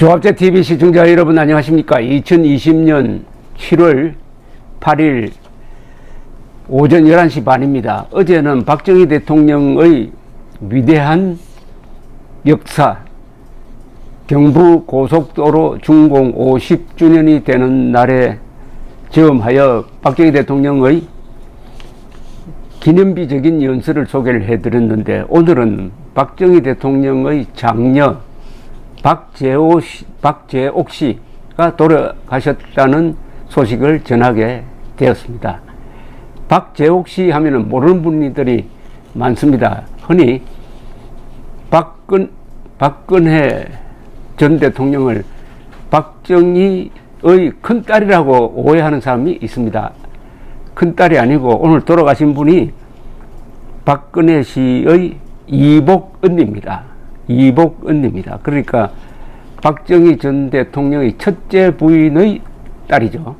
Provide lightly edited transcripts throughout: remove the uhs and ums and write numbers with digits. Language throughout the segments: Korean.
조합제TV 시청자 여러분 안녕하십니까. 2020년 7월 8일 오전 11시 반입니다. 어제는 박정희 대통령의 위대한 역사 경부고속도로 준공 50주년이 되는 날에 즈음하여 박정희 대통령의 기념비적인 연설을 소개를 해드렸는데, 오늘은 박정희 대통령의 장녀 박재옥 씨가 돌아가셨다는 소식을 전하게 되었습니다. 박재옥 씨 하면은 모르는 분들이 많습니다. 흔히 박근혜 전 대통령을 박정희의 큰딸이라고 오해하는 사람이 있습니다. 큰딸이 아니고 오늘 돌아가신 분이 박근혜 씨의 이복 언니입니다. 이복 언니입니다. 그러니까 박정희 전 대통령의 첫째 부인의 딸이죠.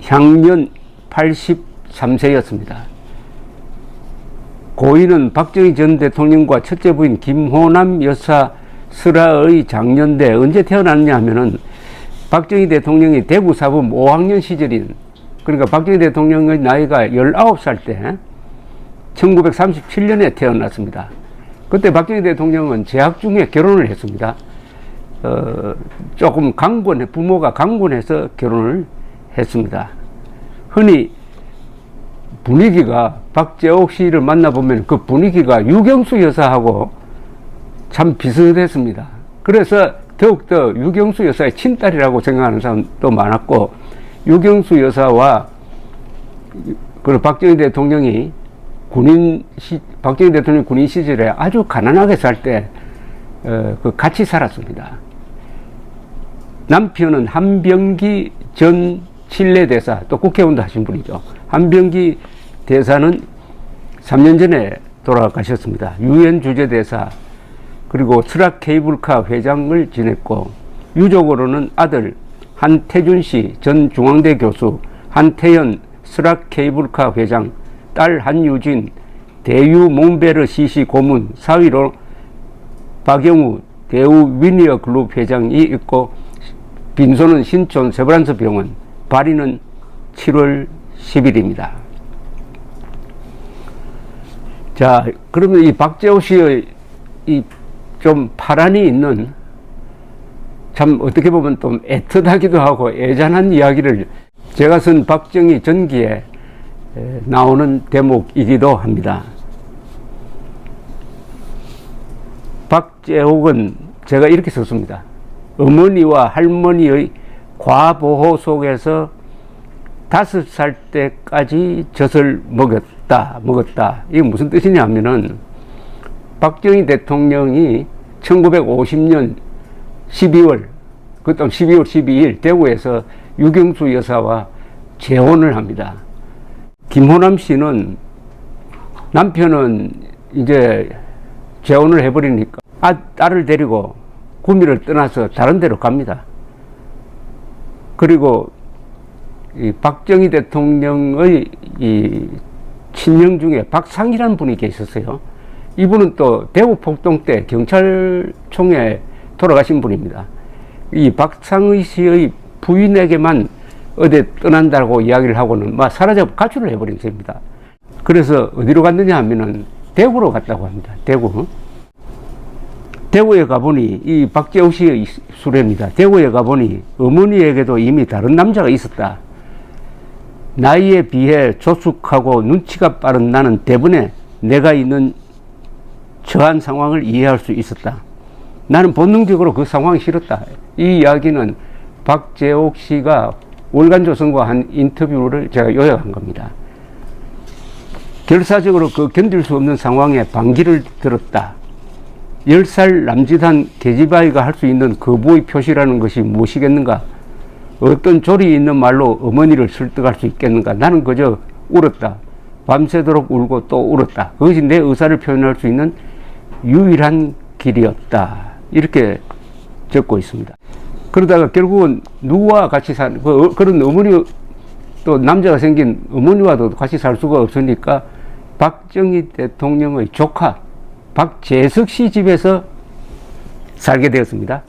향년 83세였습니다. 고인은 박정희 전 대통령과 첫째 부인 김호남 여사 슬아의 장녀인데, 언제 태어났냐 하면은 박정희 대통령이 대구 사범 5학년 시절인, 그러니까 박정희 대통령의 나이가 19살 때 1937년에 태어났습니다. 그때 박정희 대통령은 재학 중에 결혼을 했습니다. 조금 부모가 강권해서 결혼을 했습니다. 흔히 분위기가, 박재옥 씨를 만나보면 그 분위기가 유경수 여사하고 참 비슷했습니다. 그래서 더욱더 유경수 여사의 친딸이라고 생각하는 사람도 많았고, 유경수 여사와 그 박정희 대통령이 박정희 대통령 군인 시절에 아주 가난하게 살 때 같이 살았습니다. 남편은 한병기 전 칠레 대사, 또 국회의원도 하신 분이죠. 한병기 대사는 3년 전에 돌아가셨습니다. 유엔 주재 대사, 그리고 스락 케이블카 회장을 지냈고, 유족으로는 아들 한태준 씨 전 중앙대 교수, 한태연 스락 케이블카 회장, 딸 한유진 대유 몽베르 CC 고문, 사위로 박영우 대우 위니어 글룹 회장이 있고, 빈소는 신촌 세브란스 병원, 발인은 7월 10일입니다. 자, 그러면 이 박재옥 씨의 이 좀 파란이 있는, 참 어떻게 보면 좀 애틋하기도 하고 애잔한 이야기를 제가 쓴 박정희 전기에 나오는 대목이기도 합니다. 박재옥은 제가 이렇게 썼습니다. 어머니와 할머니의 과보호 속에서 5살 때까지 젖을 먹었다. 이게 무슨 뜻이냐 하면은, 박정희 대통령이 1950년 12월 12일 대구에서 유경수 여사와 재혼을 합니다. 김호남 씨는, 남편은 이제 재혼을 해버리니까 딸을 데리고 구미를 떠나서 다른 데로 갑니다. 그리고 이 박정희 대통령의 이 친형 중에 박상희라는 분이 계셨어요. 이분은 또 대구 폭동 때 경찰총에 돌아가신 분입니다. 이 박상희 씨의 부인에게만 어디 떠난다고 이야기를 하고는 막 사라져 가출을 해버린 셈입니다. 그래서 어디로 갔느냐 하면은 대구로 갔다고 합니다. 대구에 가보니, 이 박재옥 씨의 수레입니다. 대구에 가보니 어머니에게도 이미 다른 남자가 있었다. 나이에 비해 조숙하고 눈치가 빠른 나는 대번에 내가 있는 처한 상황을 이해할 수 있었다. 나는 본능적으로 그 상황이 싫었다. 이 이야기는 박재옥 씨가 월간조선과 한 인터뷰를 제가 요약한 겁니다. 결사적으로 그 견딜 수 없는 상황에 반기를 들었다. 10살 남짓한 계집아이가 할 수 있는 거부의 표시라는 것이 무엇이겠는가? 어떤 조리 있는 말로 어머니를 설득할 수 있겠는가? 나는 그저 울었다. 밤새도록 울고 또 울었다. 그것이 내 의사를 표현할 수 있는 유일한 길이었다. 이렇게 적고 있습니다. 그러다가 결국은 누구와 같이 그런 어머니, 또 남자가 생긴 어머니와도 같이 살 수가 없으니까 박정희 대통령의 조카 박재석 씨 집에서 살게 되었습니다.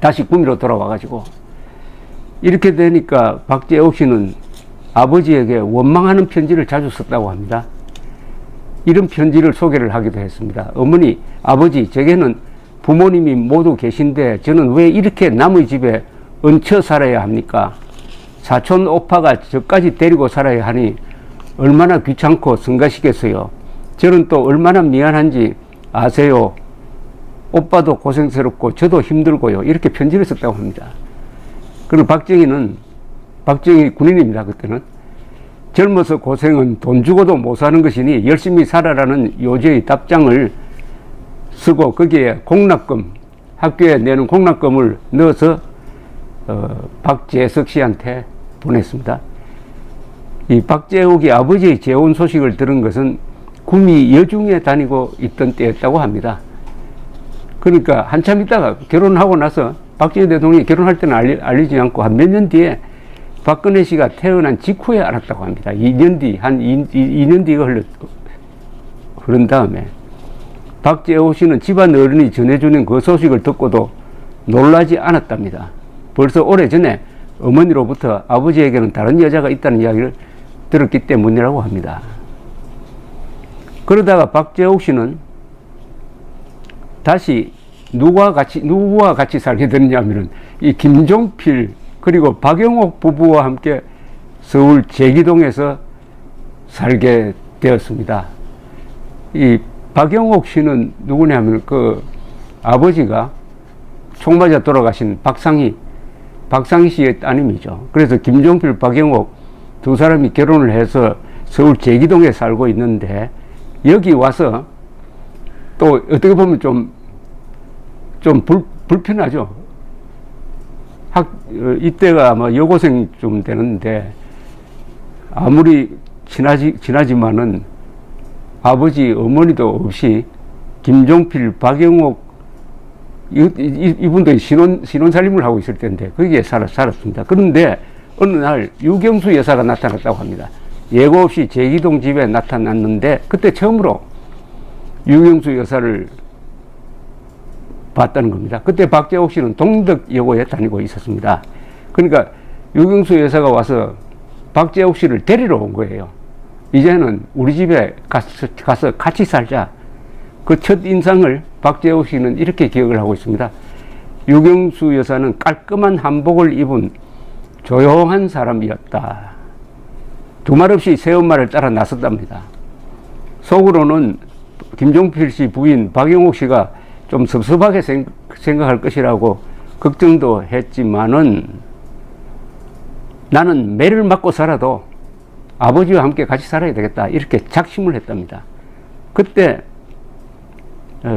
다시 구미로 돌아와가지고. 이렇게 되니까 박재옥 씨는 아버지에게 원망하는 편지를 자주 썼다고 합니다. 이런 편지를 소개를 하기도 했습니다. 어머니, 아버지, 제게는 부모님이 모두 계신데 저는 왜 이렇게 남의 집에 얹혀 살아야 합니까? 사촌 오빠가 저까지 데리고 살아야 하니 얼마나 귀찮고 성가시겠어요. 저는 또 얼마나 미안한지 아세요. 오빠도 고생스럽고 저도 힘들고요. 이렇게 편지를 썼다고 합니다. 그리고 박정희 군인입니다. 그때는. 젊어서 고생은 돈 주고도 못 사는 것이니 열심히 살아라는 요지의 답장을 쓰고 거기에 공납금, 학교에 내는 공납금을 넣어서 박재석 씨한테 보냈습니다. 이 박재옥이 아버지의 재혼 소식을 들은 것은 구미 여중에 다니고 있던 때였다고 합니다. 그러니까 한참 있다가 결혼하고 나서 박정희 대통령이 결혼할 때는 알리지 않고 한 몇 년 뒤에 박근혜 씨가 태어난 직후에 알았다고 합니다. 2년 뒤, 한 2년 뒤가 흐른 다음에 박재옥 씨는 집안 어른이 전해주는 그 소식을 듣고도 놀라지 않았답니다. 벌써 오래전에 어머니로부터 아버지에게는 다른 여자가 있다는 이야기를 들었기 때문이라고 합니다. 그러다가 박재옥 씨는 다시 누구와 같이 살게 됐냐면은 이 김종필 그리고 박영옥 부부와 함께 서울 제기동에서 살게 되었습니다. 이 박영옥 씨는 누구냐면 그 아버지가 총 맞아 돌아가신 박상희 씨의 따님이죠. 그래서 김종필, 박영옥 두 사람이 결혼을 해서 서울 제기동에 살고 있는데 여기 와서 또 어떻게 보면 좀 불편하죠. 이때가 아마 여고생 좀 되는데 아무리 친하지만은 아버지, 어머니도 없이 김종필, 박영옥 이분들이 신혼살림을 하고 있을 텐데 거기에 살았습니다. 그런데 어느 날 유경수 여사가 나타났다고 합니다. 예고 없이 제기동 집에 나타났는데 그때 처음으로 유경수 여사를 봤다는 겁니다. 그때 박재옥 씨는 동덕여고에 다니고 있었습니다. 그러니까 유경수 여사가 와서 박재옥 씨를 데리러 온 거예요. 이제는 우리 집에 가서 같이 살자. 그 첫 인상을 박재옥 씨는 이렇게 기억을 하고 있습니다. 유경수 여사는 깔끔한 한복을 입은 조용한 사람이었다. 두말 없이 새엄마를 따라 나섰답니다. 속으로는 김종필 씨 부인 박영옥 씨가 좀 섭섭하게 생각할 것이라고 걱정도 했지만은 나는 매를 맞고 살아도 아버지와 함께 같이 살아야 되겠다. 이렇게 작심을 했답니다. 그때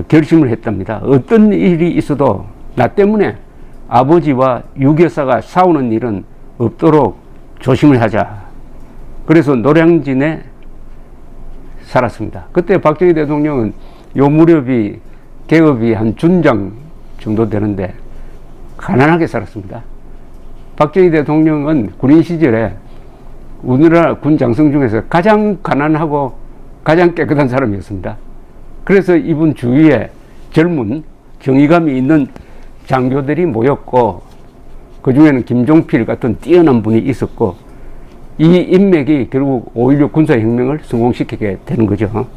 결심을 했답니다. 어떤 일이 있어도 나 때문에 아버지와 유교사가 싸우는 일은 없도록 조심을 하자. 그래서 노량진에 살았습니다. 그때 박정희 대통령은 요 무렵이 계급이 한 준장 정도 되는데 가난하게 살았습니다. 박정희 대통령은 군인 시절에 우리나라 군 장성 중에서 가장 가난하고 가장 깨끗한 사람이었습니다. 그래서 이분 주위에 젊은 정의감이 있는 장교들이 모였고 그 중에는 김종필 같은 뛰어난 분이 있었고 이 인맥이 결국 5.16 군사혁명을 성공시키게 되는 거죠.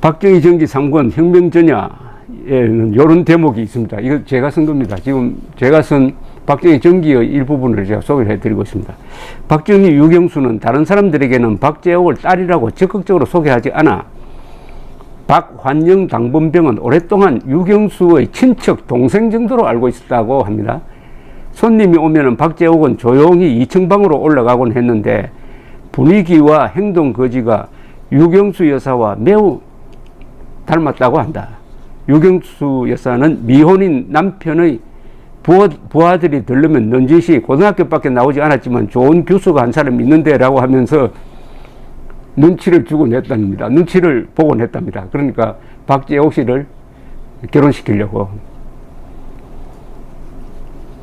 박정희 정기 3권 혁명 전야에는 이런 대목이 있습니다. 이거 제가 쓴 겁니다. 지금 제가 쓴 박정희 정기의 일부분을 제가 소개를 해드리고 있습니다. 박정희 유경수는 다른 사람들에게는 박재옥을 딸이라고 적극적으로 소개하지 않아 박환영 당번병은 오랫동안 유경수의 친척 동생 정도로 알고 있었다고 합니다. 손님이 오면은 박재옥은 조용히 2층 방으로 올라가곤 했는데 분위기와 행동 거지가 유경수 여사와 매우 닮았다고 한다. 유경수 여사는 미혼인 남편의 부하들이 들르면 넌지시 고등학교밖에 나오지 않았지만 좋은 교수가 한 사람 있는데 라고 하면서 눈치를 주곤 했답니다. 눈치를 보곤 했답니다. 그러니까 박재옥 씨를 결혼시키려고.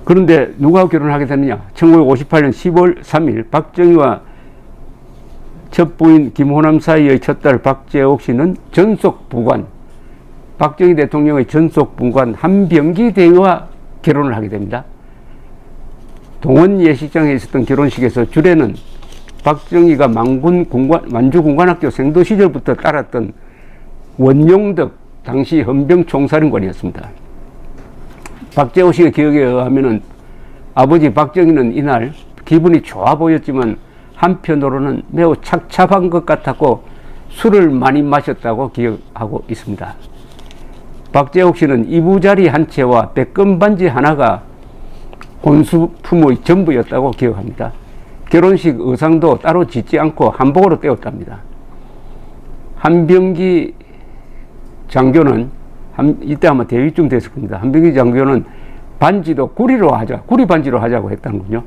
그런데 누가 결혼하게 됐느냐? 1958년 10월 3일 박정희와 첫 부인 김호남 사이의 첫 딸 박재옥 씨는 전속 부관, 박정희 대통령의 전속 분관 한병기 대위와 결혼을 하게 됩니다. 동원 예식장에 있었던 결혼식에서 주례는 박정희가 만주 군관학교 생도 시절부터 따랐던 원용덕 당시 헌병 총사령관이었습니다. 박재호 씨의 기억에 의하면 아버지 박정희는 이날 기분이 좋아 보였지만 한편으로는 매우 착잡한 것 같았고 술을 많이 마셨다고 기억하고 있습니다. 박재옥 씨는 이부자리 한 채와 백금 반지 하나가 혼수품의 전부였다고 기억합니다. 결혼식 의상도 따로 짓지 않고 한복으로 때웠답니다. 한병기 장교는 이때 아마 대위쯤 됐을 겁니다. 한병기 장교는 반지도 구리 반지로 하자고 했다는군요.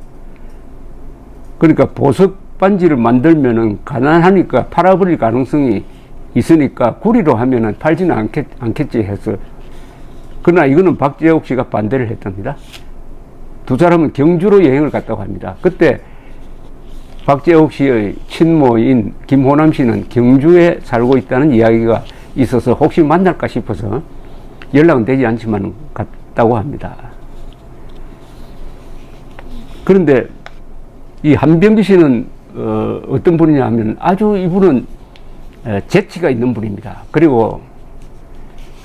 그러니까 보석 반지를 만들면은 가난하니까 팔아버릴 가능성이 있으니까 구리로 하면은 팔지는 않겠지 해서. 그러나 이거는 박재옥 씨가 반대를 했답니다. 두 사람은 경주로 여행을 갔다고 합니다. 그때 박재옥 씨의 친모인 김호남 씨는 경주에 살고 있다는 이야기가 있어서 혹시 만날까 싶어서 연락은 되지 않지만 갔다고 합니다. 그런데 이 한병기 씨는 어떤 분이냐 하면 아주 이분은 재치가 있는 분입니다. 그리고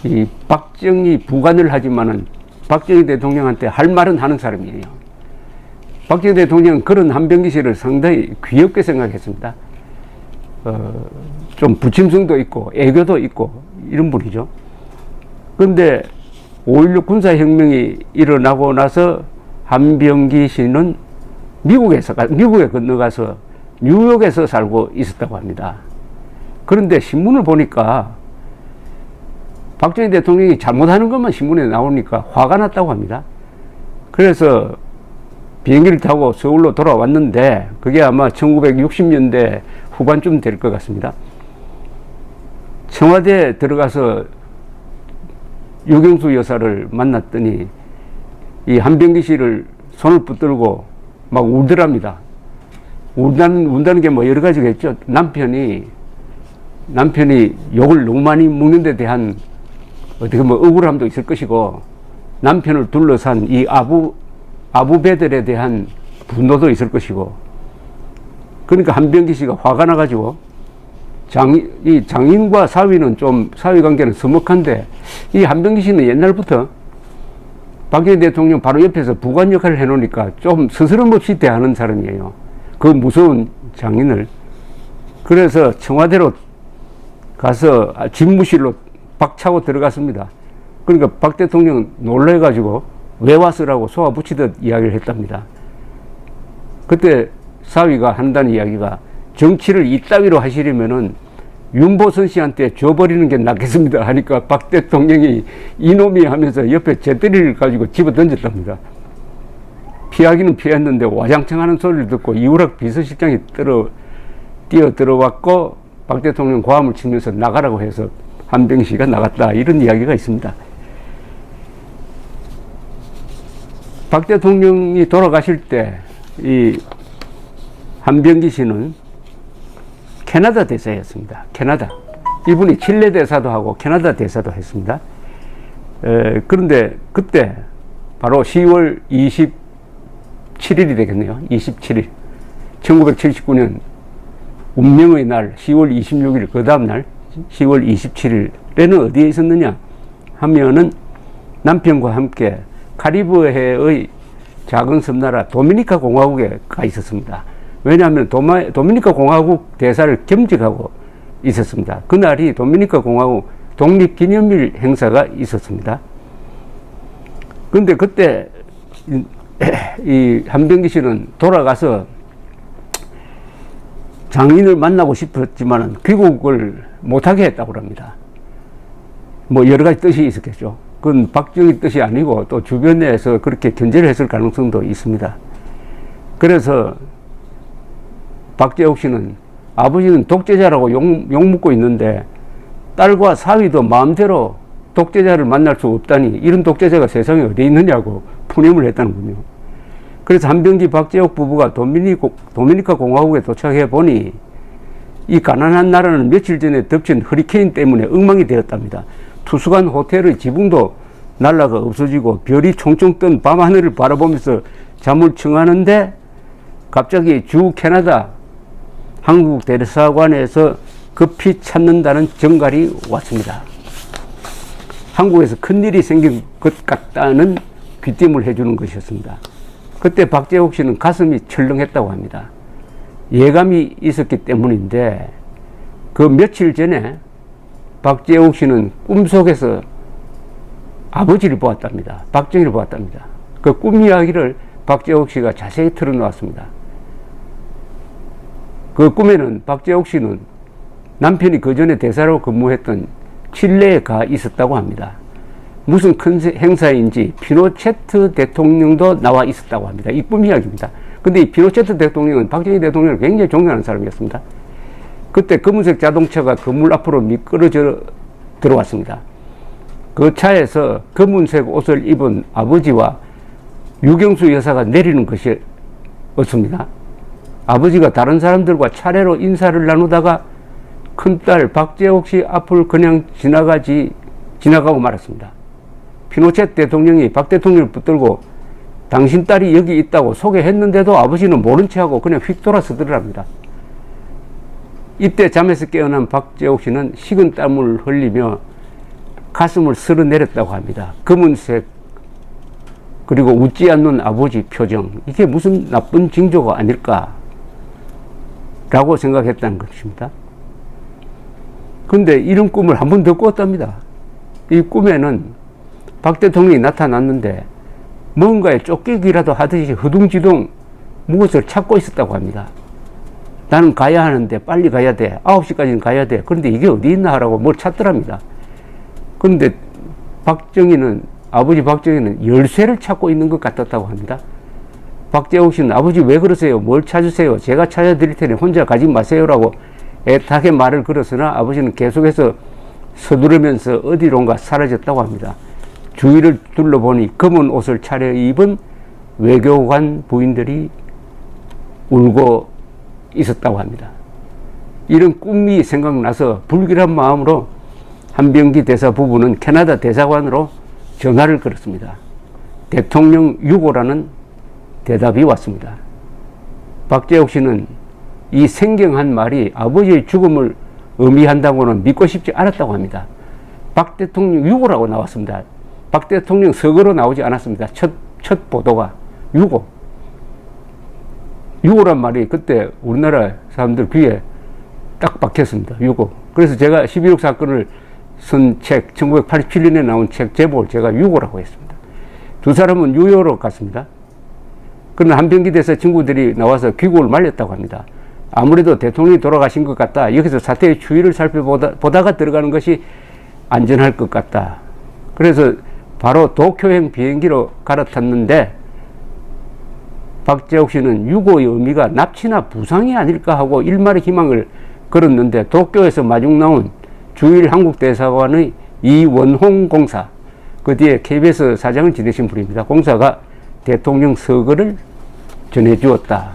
이 박정희 부관을 하지만은 박정희 대통령한테 할 말은 하는 사람이에요. 박정희 대통령은 그런 한병기 씨를 상당히 귀엽게 생각했습니다. 좀 부침성도 있고 애교도 있고 이런 분이죠. 그런데 5.16 군사혁명이 일어나고 나서 한병기 씨는 미국에 건너가서 뉴욕에서 살고 있었다고 합니다. 그런데 신문을 보니까 박정희 대통령이 잘못하는 것만 신문에 나오니까 화가 났다고 합니다. 그래서 비행기를 타고 서울로 돌아왔는데 그게 아마 1960년대 후반쯤 될 것 같습니다. 청와대에 들어가서 유경수 여사를 만났더니 이 한병기 씨를 손을 붙들고 막 울더랍니다. 운다는 게 뭐 여러 가지가 있죠. 남편이 욕을 너무 많이 먹는 데 대한 어떻게 뭐 억울함도 있을 것이고 남편을 둘러싼 이 아부배들에 대한 분노도 있을 것이고 그러니까 한병기 씨가 화가 나가지고 이 장인과 사위는 좀 사위 관계는 서먹한데 이 한병기 씨는 옛날부터 박정희 대통령 바로 옆에서 부관 역할을 해놓으니까 좀 스스럼 없이 대하는 사람이에요. 그 무서운 장인을. 그래서 청와대로 가서 집무실로 박차고 들어갔습니다. 그러니까 박 대통령은 놀래가지고 왜 왔으라고 쏘아 붙이듯 이야기를 했답니다. 그때 사위가 한다는 이야기가 정치를 이따위로 하시려면은 윤보선 씨한테 줘버리는 게 낫겠습니다 하니까 박 대통령이 이놈이 하면서 옆에 재떨이를 가지고 집어 던졌답니다. 피하기는 피했는데 와장창 하는 소리를 듣고 이우락 비서실장이 뛰어 들어왔고 박 대통령 고함을 치면서 나가라고 해서 한병기 씨가 나갔다 이런 이야기가 있습니다. 박 대통령이 돌아가실 때 이 한병기 씨는 캐나다 대사였습니다. 캐나다. 이분이 칠레 대사도 하고 캐나다 대사도 했습니다. 그런데 그때 바로 10월 27일이 되겠네요. 27일. 1979년 운명의 날 10월 26일 그 다음 날 10월 27일에는 어디에 있었느냐 하면은 남편과 함께 카리브해의 작은 섬나라 도미니카 공화국에 가 있었습니다. 왜냐하면 도미니카 공화국 대사를 겸직하고 있었습니다. 그날이 도미니카 공화국 독립기념일 행사가 있었습니다. 그런데 그때 이 한병기 씨는 돌아가서 장인을 만나고 싶었지만 귀국을 못하게 했다고 합니다. 뭐 여러 가지 뜻이 있었겠죠. 그건 박정희 뜻이 아니고 또 주변에서 그렇게 견제를 했을 가능성도 있습니다. 그래서 박재옥 씨는 아버지는 독재자라고 욕먹고 있는데 딸과 사위도 마음대로 독재자를 만날 수 없다니 이런 독재자가 세상에 어디 있느냐고 푸념을 했다는군요. 그래서 한병기 박재옥 부부가 도미니카 공화국에 도착해 보니 이 가난한 나라는 며칠 전에 덮친 허리케인 때문에 엉망이 되었답니다. 투숙한 호텔의 지붕도 날라가 없어지고 별이 총총 뜬 밤하늘을 바라보면서 잠을 청하는데 갑자기 주 캐나다 한국 대사관에서 급히 찾는다는 전갈이 왔습니다. 한국에서 큰일이 생긴 것 같다는 귀띔을 해주는 것이었습니다. 그때 박재옥 씨는 가슴이 철렁했다고 합니다. 예감이 있었기 때문인데 그 며칠 전에 박재옥 씨는 꿈속에서 아버지를 보았답니다. 박정희를 보았답니다. 그 꿈 이야기를 박재옥 씨가 자세히 털어놓았습니다. 그 꿈에는 박재옥 씨는 남편이 그 전에 대사로 근무했던 칠레에 가 있었다고 합니다. 무슨 큰 행사인지 피노체트 대통령도 나와 있었다고 합니다. 이 꿈 이야기입니다. 근데 이 피노체트 대통령은 박정희 대통령을 굉장히 존경하는 사람이었습니다. 그때 검은색 자동차가 건물 앞으로 미끄러져 들어왔습니다. 그 차에서 검은색 옷을 입은 아버지와 유경수 여사가 내리는 것이었습니다. 아버지가 다른 사람들과 차례로 인사를 나누다가 큰딸 박재옥 씨 앞을 그냥 지나가고 말았습니다. 피노체 대통령이 박 대통령을 붙들고 당신 딸이 여기 있다고 소개했는데도 아버지는 모른 체하고 그냥 휙 돌아서더랍니다. 이때 잠에서 깨어난 박재옥 씨는 식은 땀을 흘리며 가슴을 쓸어내렸다고 합니다. 검은색 그리고 웃지 않는 아버지 표정, 이게 무슨 나쁜 징조가 아닐까 라고 생각했다는 것입니다. 그런데 이런 꿈을 한 번 더 꿨답니다. 이 꿈에는 박 대통령이 나타났는데 뭔가에 쫓기기라도 하듯이 허둥지둥 무엇을 찾고 있었다고 합니다. 나는 가야 하는데 빨리 가야 돼. 9시까지는 가야 돼. 그런데 이게 어디 있나 하라고 뭘 찾더랍니다. 그런데 아버지 박정희는 열쇠를 찾고 있는 것 같았다고 합니다. 박재옥 씨는 아버지 왜 그러세요? 뭘 찾으세요? 제가 찾아드릴 테니 혼자 가지 마세요라고 애타게 말을 걸었으나 아버지는 계속해서 서두르면서 어디론가 사라졌다고 합니다. 주위를 둘러보니 검은 옷을 차려입은 외교관 부인들이 울고 있었다고 합니다. 이런 꿈이 생각나서 불길한 마음으로 한병기 대사 부부는 캐나다 대사관으로 전화를 걸었습니다. 대통령 유고라는 대답이 왔습니다. 박재옥 씨는 이 생경한 말이 아버지의 죽음을 의미한다고는 믿고 싶지 않았다고 합니다. 박 대통령 유고라고 나왔습니다. 박 대통령 서거로 나오지 않았습니다. 첫 보도가 유고란 말이 그때 우리나라 사람들 귀에 딱 박혔습니다. 유고. 그래서 제가 12.6 사건을 쓴 책, 1987년에 나온 책 제목을 제가 유고라고 했습니다. 두 사람은 유효로 갔습니다. 그러나 한병기 대사 친구들이 나와서 귀국을 말렸다고 합니다. 아무래도 대통령이 돌아가신 것 같다. 여기서 사태의 추이를 살펴보다가 들어가는 것이 안전할 것 같다. 그래서 바로 도쿄행 비행기로 갈아탔는데 박재옥 씨는 유고의 의미가 납치나 부상이 아닐까 하고 일말의 희망을 걸었는데 도쿄에서 마중 나온 주일 한국대사관의 이원홍 공사, 그 뒤에 KBS 사장을 지내신 분입니다. 공사가 대통령 서거를 전해주었다는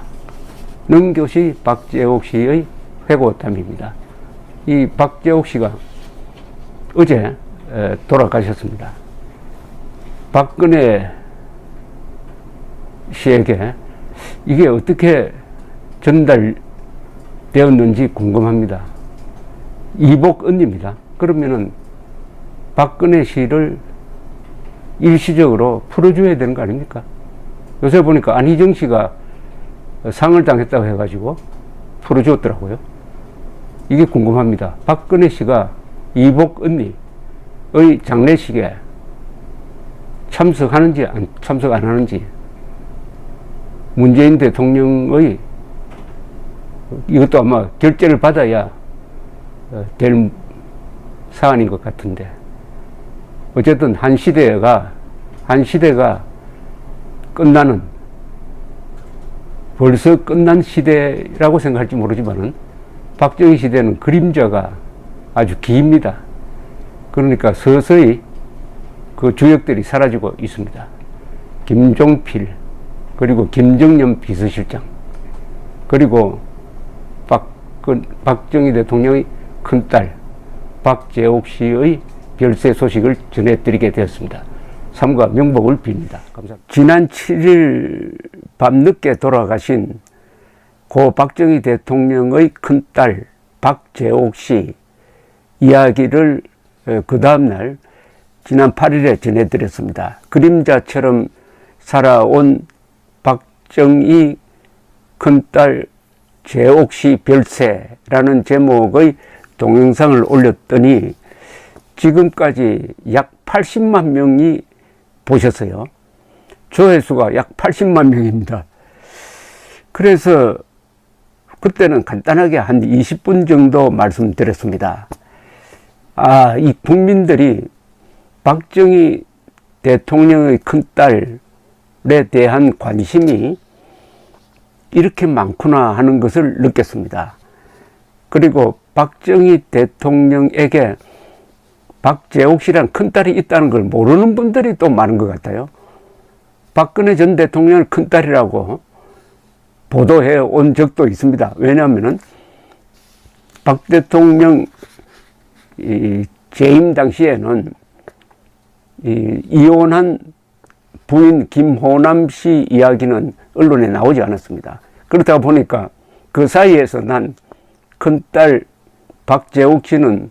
것이 박재옥 씨의 회고담입니다. 이 박재옥 씨가 어제 돌아가셨습니다. 박근혜 씨에게 이게 어떻게 전달되었는지 궁금합니다. 이복 언니입니다. 그러면은 박근혜 씨를 일시적으로 풀어줘야 되는 거 아닙니까? 요새 보니까 안희정 씨가 상을 당했다고 해가지고 풀어줬더라고요. 이게 궁금합니다. 박근혜 씨가 이복 언니의 장례식에 참석하는지 참석 안 하는지, 문재인 대통령의 이것도 아마 결재를 받아야 될 사안인 것 같은데, 어쨌든 한 시대가 끝나는, 벌써 끝난 시대라고 생각할지 모르지만은 박정희 시대는 그림자가 아주 깁니다. 그러니까 서서히 그 주역들이 사라지고 있습니다. 김종필, 그리고 김정년 비서실장, 그리고 박정희 대통령의 큰딸 박재옥 씨의 별세 소식을 전해드리게 되었습니다. 삼가 명복을 빕니다. 감사합니다. 지난 7일 밤늦게 돌아가신 고 박정희 대통령의 큰딸 박재옥 씨 이야기를 그 다음날 지난 8일에 전해드렸습니다. 그림자처럼 살아온 박정희 큰딸 재옥 씨 별세라는 제목의 동영상을 올렸더니 지금까지 약 80만 명이 보셨어요. 조회수가 약 80만 명입니다. 그래서 그때는 간단하게 한 20분 정도 말씀드렸습니다. 이 국민들이 박정희 대통령의 큰딸에 대한 관심이 이렇게 많구나 하는 것을 느꼈습니다. 그리고 박정희 대통령에게 박재옥 씨라는 큰딸이 있다는 걸 모르는 분들이 또 많은 것 같아요. 박근혜 전 대통령을 큰딸이라고 보도해 온 적도 있습니다. 왜냐하면 박 대통령 재임 당시에는 이혼한 부인 김호남 씨 이야기는 언론에 나오지 않았습니다. 그렇다 보니까 그 사이에서 난 큰딸 박재옥 씨는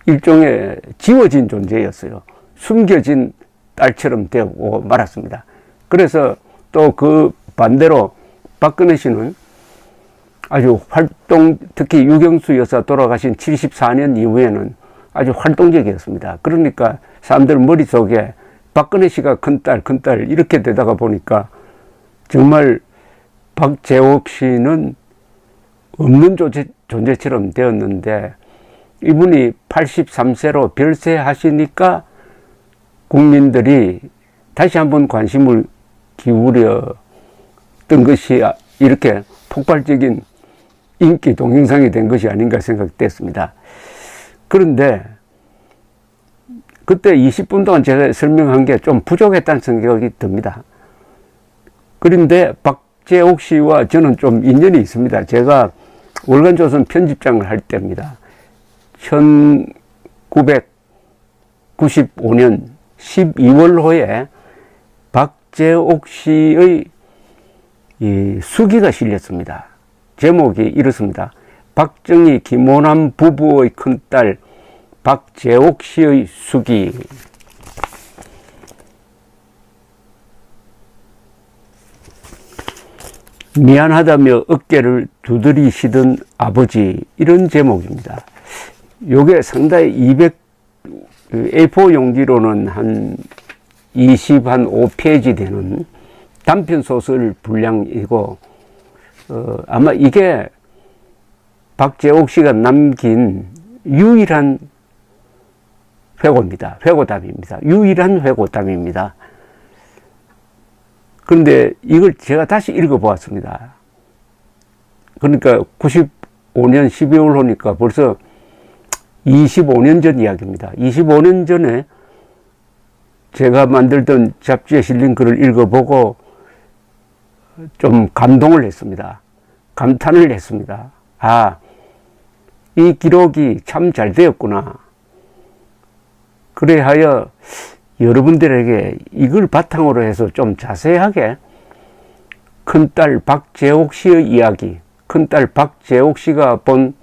일종의 지워진 존재였어요. 숨겨진 딸처럼 되고 말았습니다. 그래서 또 그 반대로 박근혜 씨는 아주 특히 유경수 여사 돌아가신 74년 이후에는 아주 활동적이었습니다. 그러니까 사람들 머릿속에 박근혜 씨가 큰딸 이렇게 되다가 보니까 정말 박재옥 씨는 없는 존재처럼 되었는데 이분이 83세로 별세하시니까 국민들이 다시 한번 관심을 기울였던 것이 이렇게 폭발적인 인기 동영상이 된 것이 아닌가 생각됐습니다. 그런데 그때 20분 동안 제가 설명한 게 좀 부족했다는 생각이 듭니다. 그런데 박재옥 씨와 저는 좀 인연이 있습니다. 제가 월간조선 편집장을 할 때입니다. 1995년 12월호에 박재옥 씨의 수기가 실렸습니다. 제목이 이렇습니다. 박정희 김호남 부부의 큰딸 박재옥 씨의 수기. 미안하다며 어깨를 두드리시던 아버지, 이런 제목입니다. 요게 상당히 A4 용지로는 한 25페이지 되는 단편소설 분량이고, 아마 이게 박재옥 씨가 남긴 유일한 회고입니다. 회고담입니다. 유일한 회고담입니다. 그런데 이걸 제가 다시 읽어보았습니다. 그러니까 95년 12월호니까 벌써 25년 전 이야기입니다. 25년 전에 제가 만들던 잡지에 실린 글을 읽어보고 좀 감동을 했습니다. 감탄을 했습니다. 이 기록이 참 잘 되었구나. 그래하여 여러분들에게 이걸 바탕으로 해서 좀 자세하게 큰딸 박재옥 씨의 이야기, 큰딸 박재옥 씨가 본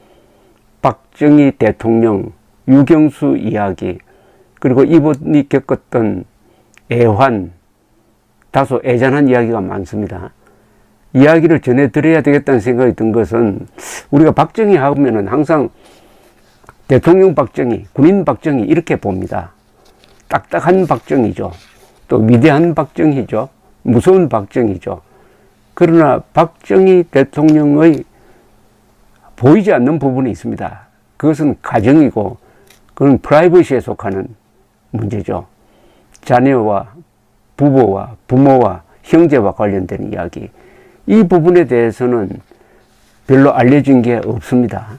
박정희 대통령, 유경수 이야기, 그리고 이분이 겪었던 애환, 다소 애잔한 이야기가 많습니다. 이야기를 전해드려야 되겠다는 생각이 든 것은 우리가 박정희 하면은 항상 대통령 박정희, 군인 박정희 이렇게 봅니다. 딱딱한 박정희죠. 또 위대한 박정희죠. 무서운 박정희죠. 그러나 박정희 대통령의 보이지 않는 부분이 있습니다. 그것은 가정이고 그건 프라이버시에 속하는 문제죠. 자녀와 부부와 부모와 형제와 관련된 이야기. 이 부분에 대해서는 별로 알려진 게 없습니다.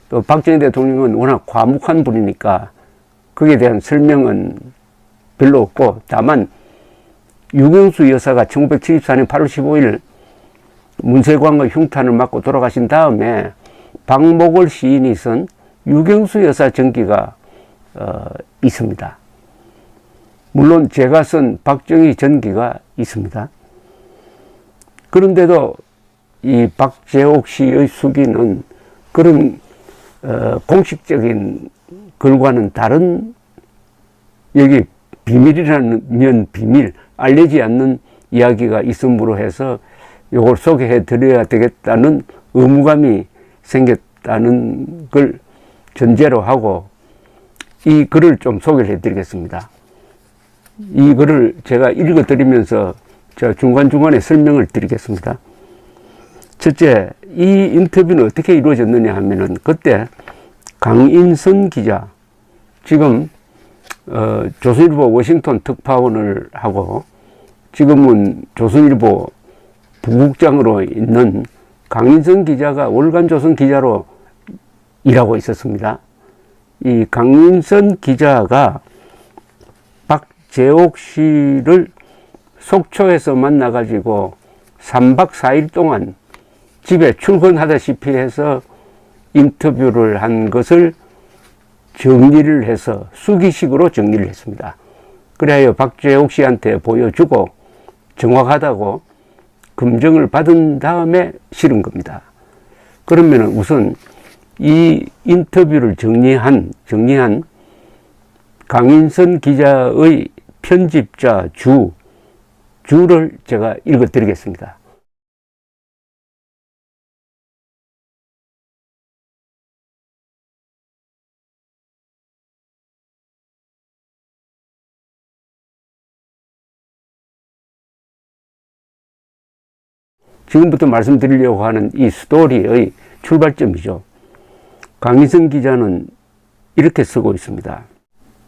또 박정희 대통령은 워낙 과묵한 분이니까 거기에 대한 설명은 별로 없고, 다만 유경수 여사가 1974년 8월 15일 문세광의 흉탄을 맞고 돌아가신 다음에 박목월 시인이 쓴 유경수 여사 전기가 있습니다. 물론 제가 쓴 박정희 전기가 있습니다. 그런데도 이 박재옥 씨의 수기는 그런 공식적인 글과는 다른, 여기 비밀이라면 비밀, 알려지 않는 이야기가 있음으로 해서 이걸 소개해 드려야 되겠다는 의무감이 생겼다는 걸 전제로 하고 이 글을 좀 소개를 해 드리겠습니다. 이 글을 제가 읽어 드리면서 중간중간에 설명을 드리겠습니다. 첫째, 이 인터뷰는 어떻게 이루어졌느냐 하면은 그때 강인선 기자, 지금 조선일보 워싱턴 특파원을 하고 지금은 조선일보 부국장으로 있는 강인선 기자가 월간조선 기자로 일하고 있었습니다. 이 강인선 기자가 박재옥 씨를 속초에서 만나가지고 3박 4일 동안 집에 출근하다시피 해서 인터뷰를 한 것을 정리를 해서 수기식으로 정리를 했습니다. 그래야 박재옥 씨한테 보여주고 정확하다고 검증을 받은 다음에 실은 겁니다. 그러면 우선 이 인터뷰를 정리한 강인선 기자의 편집자 주를 제가 읽어 드리겠습니다. 지금부터 말씀드리려고 하는 이 스토리의 출발점이죠. 강인선 기자는 이렇게 쓰고 있습니다.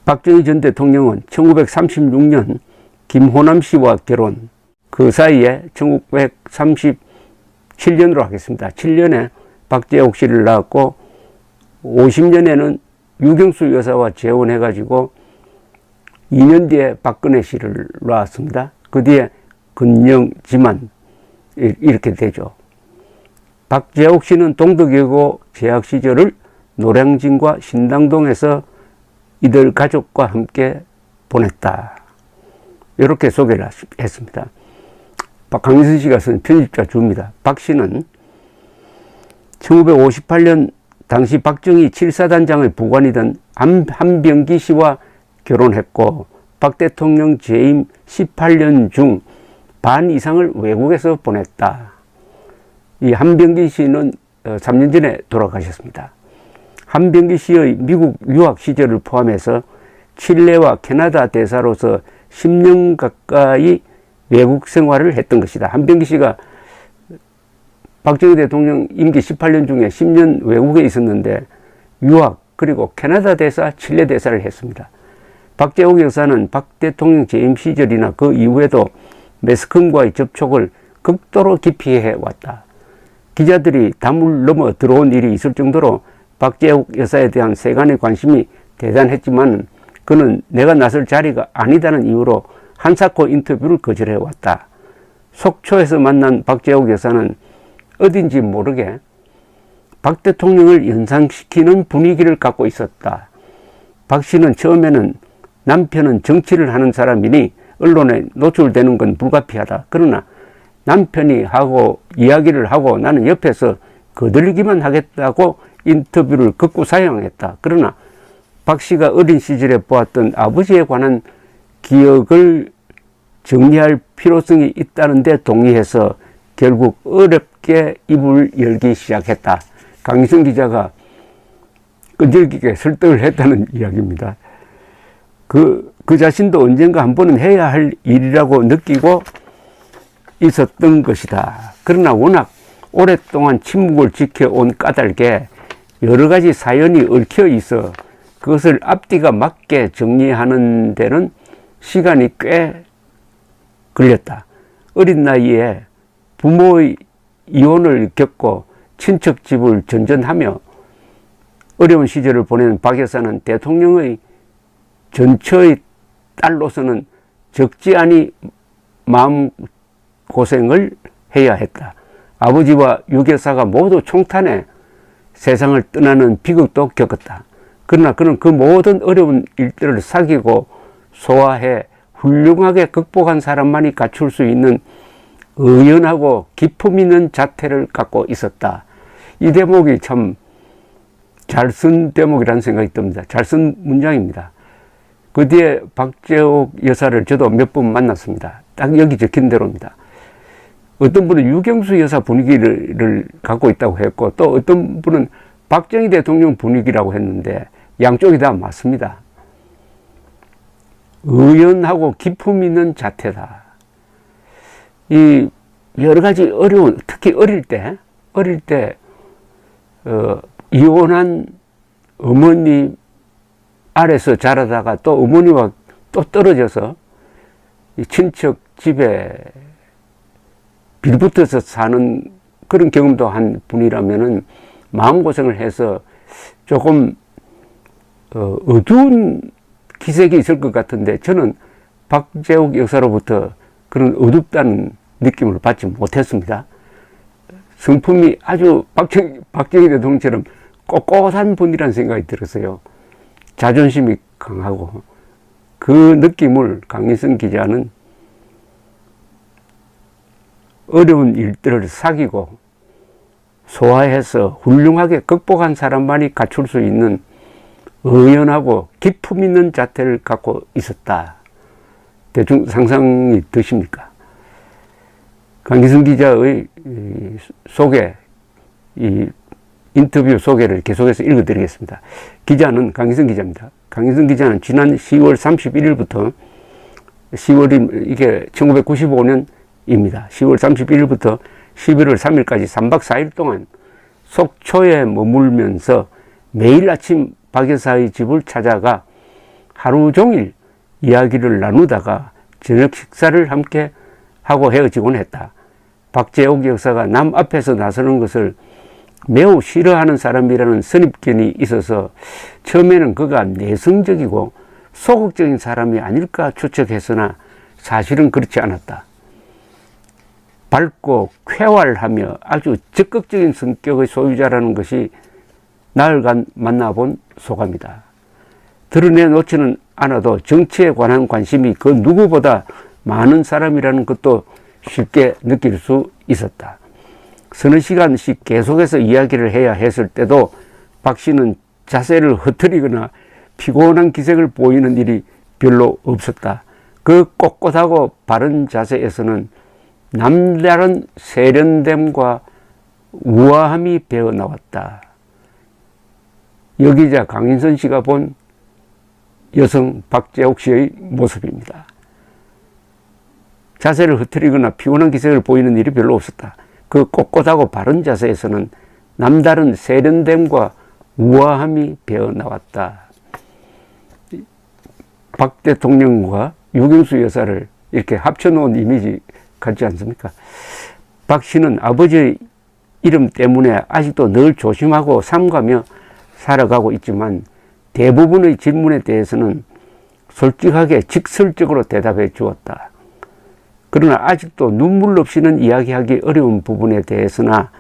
박정희 전 대통령은 1936년 김호남 씨와 결혼, 그 사이에 1937년으로 하겠습니다. 7년에 박재옥 씨를 낳았고 50년에는 유경수 여사와 재혼해가지고 2년 뒤에 박근혜 씨를 낳았습니다. 그 뒤에 근영지만 이렇게 되죠. 박재옥 씨는 동덕여고 재학 시절을 노량진과 신당동에서 이들 가족과 함께 보냈다. 이렇게 소개를 했습니다. 강인선 씨가 쓴 편집자 주입니다. 박 씨는 1958년 당시 박정희 7사단장의 부관이던 한병기 씨와 결혼했고 박 대통령 재임 18년 중 반 이상을 외국에서 보냈다. 이 한병기 씨는 3년 전에 돌아가셨습니다. 한병기 씨의 미국 유학 시절을 포함해서 칠레와 캐나다 대사로서 10년 가까이 외국 생활을 했던 것이다. 한병기 씨가 박정희 대통령 임기 18년 중에 10년 외국에 있었는데 유학 그리고 캐나다 대사, 칠레 대사를 했습니다. 박재옥 여사는 박 대통령 재임 시절이나 그 이후에도 매스컴과의 접촉을 극도로 기피해 왔다. 기자들이 담을 넘어 들어온 일이 있을 정도로 박재옥 여사에 대한 세간의 관심이 대단했지만 그는 내가 나설 자리가 아니다는 이유로 한사코 인터뷰를 거절해 왔다. 속초에서 만난 박재옥 여사는 어딘지 모르게 박 대통령을 연상시키는 분위기를 갖고 있었다. 박 씨는 처음에는 남편은 정치를 하는 사람이니 언론에 노출되는 건 불가피하다. 그러나 남편이 하고 이야기를 하고 나는 옆에서 거들기만 하겠다고 인터뷰를 극구 사양했다. 그러나 박 씨가 어린 시절에 보았던 아버지에 관한 기억을 정리할 필요성이 있다는 데 동의해서 결국 어렵게 입을 열기 시작했다. 강인선 기자가 끈질기게 설득을 했다는 이야기입니다. 그 자신도 언젠가 한 번은 해야 할 일이라고 느끼고 있었던 것이다. 그러나 워낙 오랫동안 침묵을 지켜온 까닭에 여러 가지 사연이 얽혀 있어 그것을 앞뒤가 맞게 정리하는 데는 시간이 꽤 걸렸다. 어린 나이에 부모의 이혼을 겪고 친척 집을 전전하며 어려운 시절을 보낸 박 여사는 대통령의 전처의 딸로서는 적지 않이 마음고생을 해야 했다. 아버지와 유 여사가 모두 총탄에 세상을 떠나는 비극도 겪었다. 그러나 그는 그 모든 어려운 일들을 사귀고 소화해 훌륭하게 극복한 사람만이 갖출 수 있는 의연하고 기품 있는 자태를 갖고 있었다. 이 대목이 참 잘 쓴 대목이라는 생각이 듭니다. 잘 쓴 문장입니다. 그 뒤에 박재옥 여사를 저도 몇 번 만났습니다. 딱 여기 적힌 대로입니다. 어떤 분은 유경수 여사 분위기를 갖고 있다고 했고, 또 어떤 분은 박정희 대통령 분위기라고 했는데 양쪽이 다 맞습니다. 의연하고 기품 있는 자태다. 이 여러 가지 어려운, 특히 어릴 때 이혼한 어머니 아래서 자라다가 또 어머니와 또 떨어져서 이 친척 집에 빌붙어서 사는 그런 경험도 한 분이라면은 마음고생을 해서 조금 어두운 기색이 있을 것 같은데, 저는 박재옥 여사로부터 그런 어둡다는 느낌을 받지 못했습니다. 성품이 아주 박정희 대통령처럼 꼿꼿한 분이라는 생각이 들었어요. 자존심이 강하고, 그 느낌을 강민선 기자는 어려운 일들을 사귀고 소화해서 훌륭하게 극복한 사람만이 갖출 수 있는 의연하고 기품 있는 자태를 갖고 있었다. 대충 상상이 되십니까? 강기성 기자의 소개, 이 인터뷰 소개를 계속해서 읽어드리겠습니다. 기자는 강기성 기자입니다. 강기성 기자는 지난 10월 31일부터 10월이 이게 1995년입니다. 10월 31일부터 11월 3일까지 3박 4일 동안 속초에 머물면서 매일 아침 박 여사의 집을 찾아가 하루 종일 이야기를 나누다가 저녁 식사를 함께 하고 헤어지곤 했다. 박재옥 여사가 남 앞에서 나서는 것을 매우 싫어하는 사람이라는 선입견이 있어서 처음에는 그가 내성적이고 소극적인 사람이 아닐까 추측했으나 사실은 그렇지 않았다. 밝고 쾌활하며 아주 적극적인 성격의 소유자라는 것이 나흘간 만나본 소감이다. 드러내놓지는 않아도 정치에 관한 관심이 그 누구보다 많은 사람이라는 것도 쉽게 느낄 수 있었다. 서너 시간씩 계속해서 이야기를 해야 했을 때도 박 씨는 자세를 흐트리거나 피곤한 기색을 보이는 일이 별로 없었다. 그 꼿꼿하고 바른 자세에서는 남다른 세련됨과 우아함이 배어나왔다. 여기자 강인선 씨가 본 여성 박재옥 씨의 모습입니다. 자세를 흐트리거나 피곤한 기색을 보이는 일이 별로 없었다. 그 꼿꼿하고 바른 자세에서는 남다른 세련됨과 우아함이 배어나왔다. 박 대통령과 유경수 여사를 이렇게 합쳐놓은 이미지 같지 않습니까? 박 씨는 아버지의 이름 때문에 아직도 늘 조심하고 삼가며 살아가고 있지만 대부분의 질문에 대해서는 솔직하게 직설적으로 대답해 주었다. 그러나 아직도 눈물 없이는 이야기하기 어려운 부분에 대해서나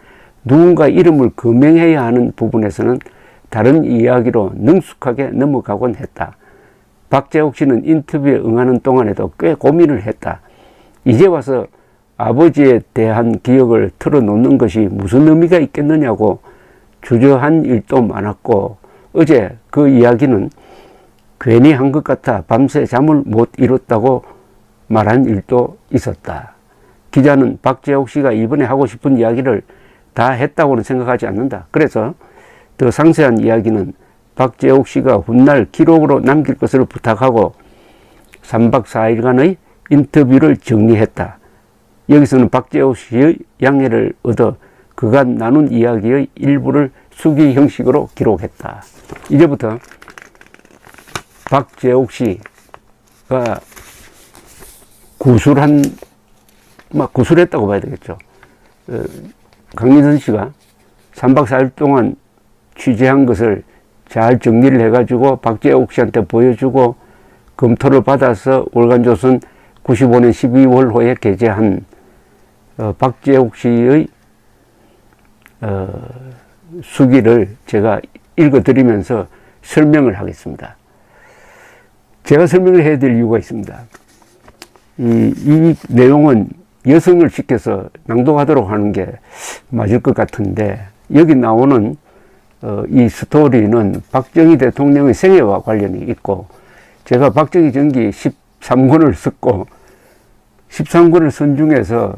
누군가 이름을 거명해야 하는 부분에서는 다른 이야기로 능숙하게 넘어가곤 했다. 박재옥 씨는 인터뷰에 응하는 동안에도 꽤 고민을 했다. 이제 와서 아버지에 대한 기억을 털어놓는 것이 무슨 의미가 있겠느냐고 주저한 일도 많았고, 어제 그 이야기는 괜히 한 것 같아 밤새 잠을 못 이뤘다고 말한 일도 있었다. 기자는 박재옥 씨가 이번에 하고 싶은 이야기를 다 했다고는 생각하지 않는다. 그래서 더 상세한 이야기는 박재옥 씨가 훗날 기록으로 남길 것을 부탁하고 3박 4일간의 인터뷰를 정리했다. 여기서는 박재옥 씨의 양해를 얻어 그간 나눈 이야기의 일부를 수기 형식으로 기록했다. 이제부터 박재옥 씨가 구술했다고 봐야 되겠죠. 강민선 씨가 3박 4일 동안 취재한 것을 잘 정리를 해가지고 박재옥 씨한테 보여주고 검토를 받아서 월간조선 95년 12월호에 게재한 박재옥 씨의 수기를 제가 읽어드리면서 설명을 하겠습니다. 제가 설명을 해야 될 이유가 있습니다. 이 내용은 여성을 시켜서 낭독하도록 하는 게 맞을 것 같은데, 여기 나오는 이 스토리는 박정희 대통령의 생애와 관련이 있고, 제가 박정희 전기 13권을 썼고, 13권을 쓴 중에서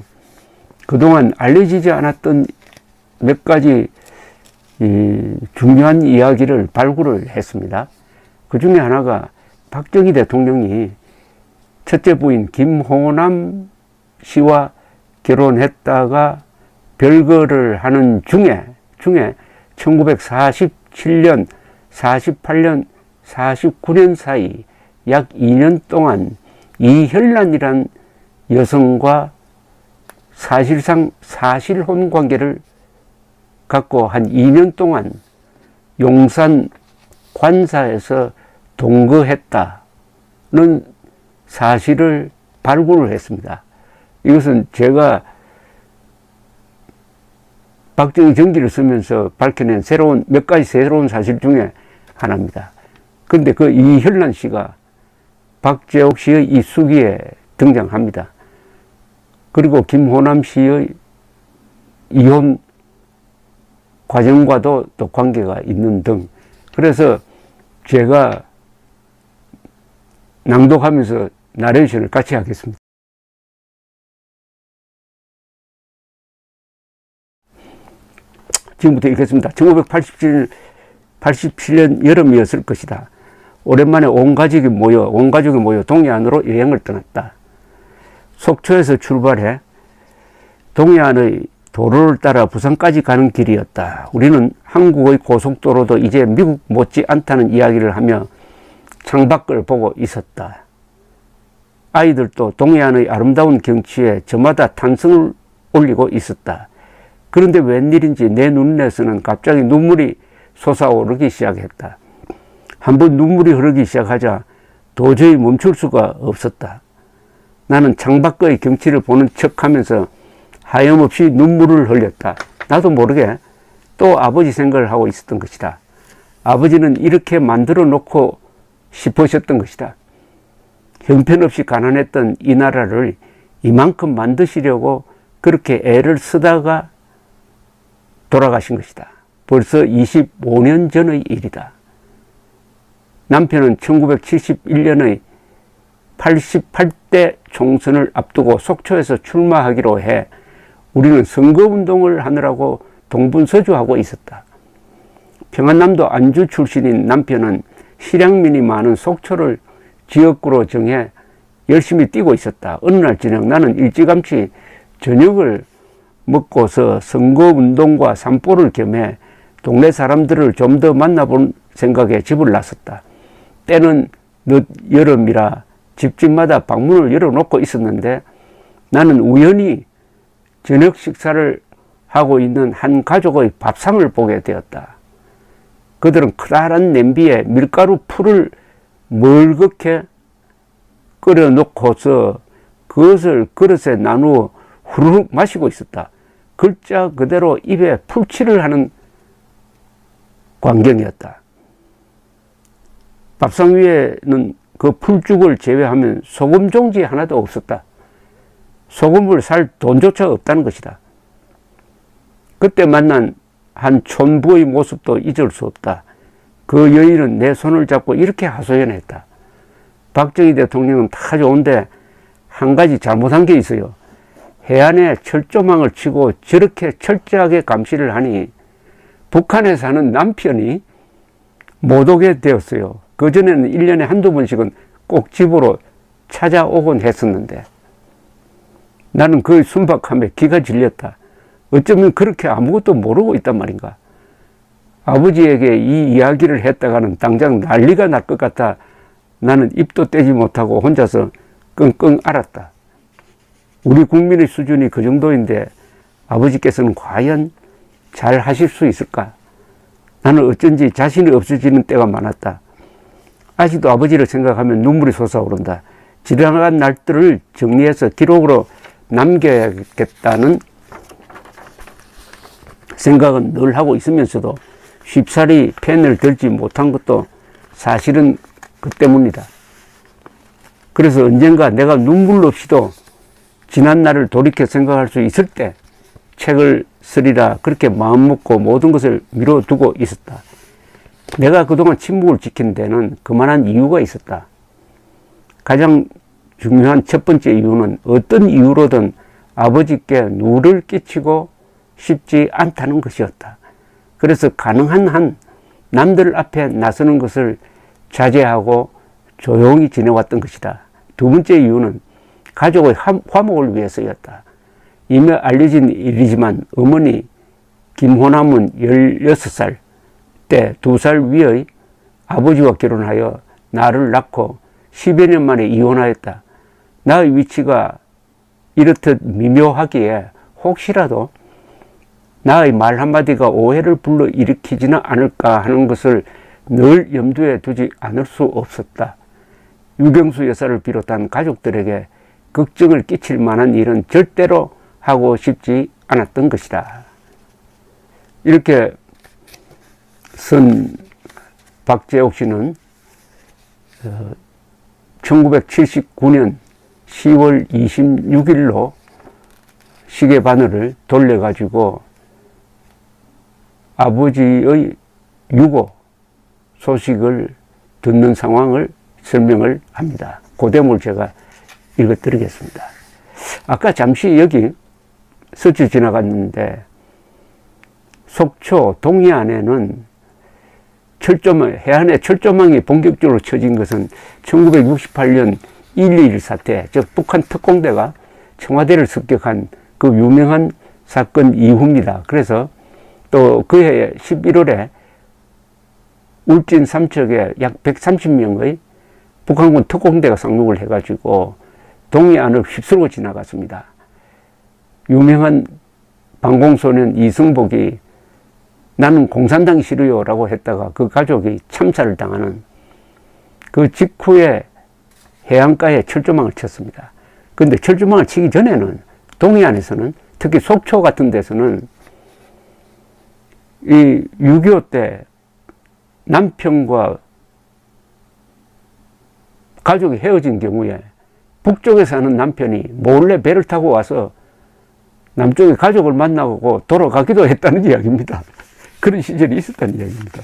그동안 알려지지 않았던 몇 가지 중요한 이야기를 발굴을 했습니다. 그 중에 하나가 박정희 대통령이 첫째 부인 김호남 씨와 결혼했다가 별거를 하는 중에 1947년, 48년, 49년 사이 약 2년 동안 이혈란이란 여성과 사실상 사실혼 관계를 갖고 한 2년 동안 용산 관사에서 동거했다는 사실을 발굴을 했습니다. 이것은 제가 박정희 전기를 쓰면서 밝혀낸 몇 가지 새로운 사실 중에 하나입니다. 그런데 그 이혈란 씨가 박재옥 씨의 이 수기에 등장합니다. 그리고 김호남 씨의 이혼 과정과도 또 관계가 있는 등, 그래서 제가 낭독하면서 나레이션을 같이 하겠습니다. 지금부터 읽겠습니다. 1987년 여름이었을 것이다. 오랜만에 온 가족이 모여 동해안으로 여행을 떠났다. 속초에서 출발해 동해안의 도로를 따라 부산까지 가는 길이었다. 우리는 한국의 고속도로도 이제 미국 못지 않다는 이야기를 하며 창밖을 보고 있었다. 아이들도 동해안의 아름다운 경치에 저마다 탄성을 올리고 있었다. 그런데 웬일인지 내 눈에서는 갑자기 눈물이 솟아오르기 시작했다. 한번 눈물이 흐르기 시작하자 도저히 멈출 수가 없었다. 나는 창밖의 경치를 보는 척하면서 하염없이 눈물을 흘렸다. 나도 모르게 또 아버지 생각을 하고 있었던 것이다. 아버지는 이렇게 만들어 놓고 싶으셨던 것이다. 형편없이 가난했던 이 나라를 이만큼 만드시려고 그렇게 애를 쓰다가 돌아가신 것이다. 벌써 25년 전의 일이다. 남편은 1971년의 88대 총선을 앞두고 속초에서 출마하기로 해 우리는 선거운동을 하느라고 동분서주하고 있었다. 평안남도 안주 출신인 남편은 실향민이 많은 속초를 지역구로 정해 열심히 뛰고 있었다. 어느 날 저녁 나는 일찌감치 저녁을 먹고서 선거운동과 산보를 겸해 동네 사람들을 좀 더 만나본 생각에 집을 나섰다. 때는 늦 여름이라 집집마다 방문을 열어놓고 있었는데 나는 우연히 저녁 식사를 하고 있는 한 가족의 밥상을 보게 되었다. 그들은 커다란 냄비에 밀가루 풀을 멀겋게 끓여 놓고서 그것을 그릇에 나누어 후루룩 마시고 있었다. 글자 그대로 입에 풀칠을 하는 광경이었다. 밥상 위에는 그 풀죽을 제외하면 소금 종지 하나도 없었다. 소금을 살 돈조차 없다는 것이다. 그때 만난 한 촌부의 모습도 잊을 수 없다. 그 여인은 내 손을 잡고 이렇게 하소연했다. 박정희 대통령은 다 좋은데 한 가지 잘못한 게 있어요. 해안에 철조망을 치고 저렇게 철저하게 감시를 하니 북한에 사는 남편이 못 오게 되었어요. 그전에는 1년에 한두 번씩은 꼭 집으로 찾아오곤 했었는데 나는 그 순박함에 기가 질렸다. 어쩌면 그렇게 아무것도 모르고 있단 말인가. 아버지에게 이 이야기를 했다가는 당장 난리가 날 것 같아 나는 입도 떼지 못하고 혼자서 끙끙 앓았다. 우리 국민의 수준이 그 정도인데 아버지께서는 과연 잘 하실 수 있을까? 나는 어쩐지 자신이 없어지는 때가 많았다. 아직도 아버지를 생각하면 눈물이 솟아오른다. 지나간 날들을 정리해서 기록으로 남겨야겠다는 생각은 늘 하고 있으면서도 쉽사리 펜을 들지 못한 것도 사실은 그 때문이다. 그래서 언젠가 내가 눈물 없이도 지난 날을 돌이켜 생각할 수 있을 때 책을 쓰리라 그렇게 마음먹고 모든 것을 미뤄두고 있었다. 내가 그동안 침묵을 지킨 데는 그만한 이유가 있었다. 가장 중요한 첫 번째 이유는 어떤 이유로든 아버지께 누를 끼치고 싶지 않다는 것이었다. 그래서 가능한 한 남들 앞에 나서는 것을 자제하고 조용히 지내왔던 것이다. 두 번째 이유는 가족의 화목을 위해서였다. 이미 알려진 일이지만 어머니 김호남은 16살 때 2살 위의 아버지와 결혼하여 나를 낳고 10여 년 만에 이혼하였다. 나의 위치가 이렇듯 미묘하기에 혹시라도 나의 말 한마디가 오해를 불러일으키지는 않을까 하는 것을 늘 염두에 두지 않을 수 없었다. 유경수 여사를 비롯한 가족들에게 걱정을 끼칠 만한 일은 절대로 하고 싶지 않았던 것이다. 이렇게 쓴 박재옥 씨는 1979년 10월 26일로 시계 바늘을 돌려가지고 아버지의 유고 소식을 듣는 상황을 설명을 합니다. 그 대목을 제가 읽어드리겠습니다. 아까 잠시 여기 스쳐 지나갔는데 속초 동해안에는 해안에 철조망이 본격적으로 쳐진 것은 1968년 1.21 사태, 즉 북한 특공대가 청와대를 습격한 그 유명한 사건 이후입니다. 그래서 또 그해 11월에 울진 삼척에 약 130명의 북한군 특공대가 상륙을 해가지고 동해안을 휩쓸고 지나갔습니다. 유명한 방공소년 이승복이 나는 공산당이 싫어요 라고 했다가 그 가족이 참사를 당하는 그 직후에 해안가에 철조망을 쳤습니다. 그런데 철조망을 치기 전에는 동해안에서는 특히 속초 같은 데서는 이 6.25 때 남편과 가족이 헤어진 경우에 북쪽에 사는 남편이 몰래 배를 타고 와서 남쪽의 가족을 만나고 돌아가기도 했다는 이야기입니다. 그런 시절이 있었다는 이야기입니다.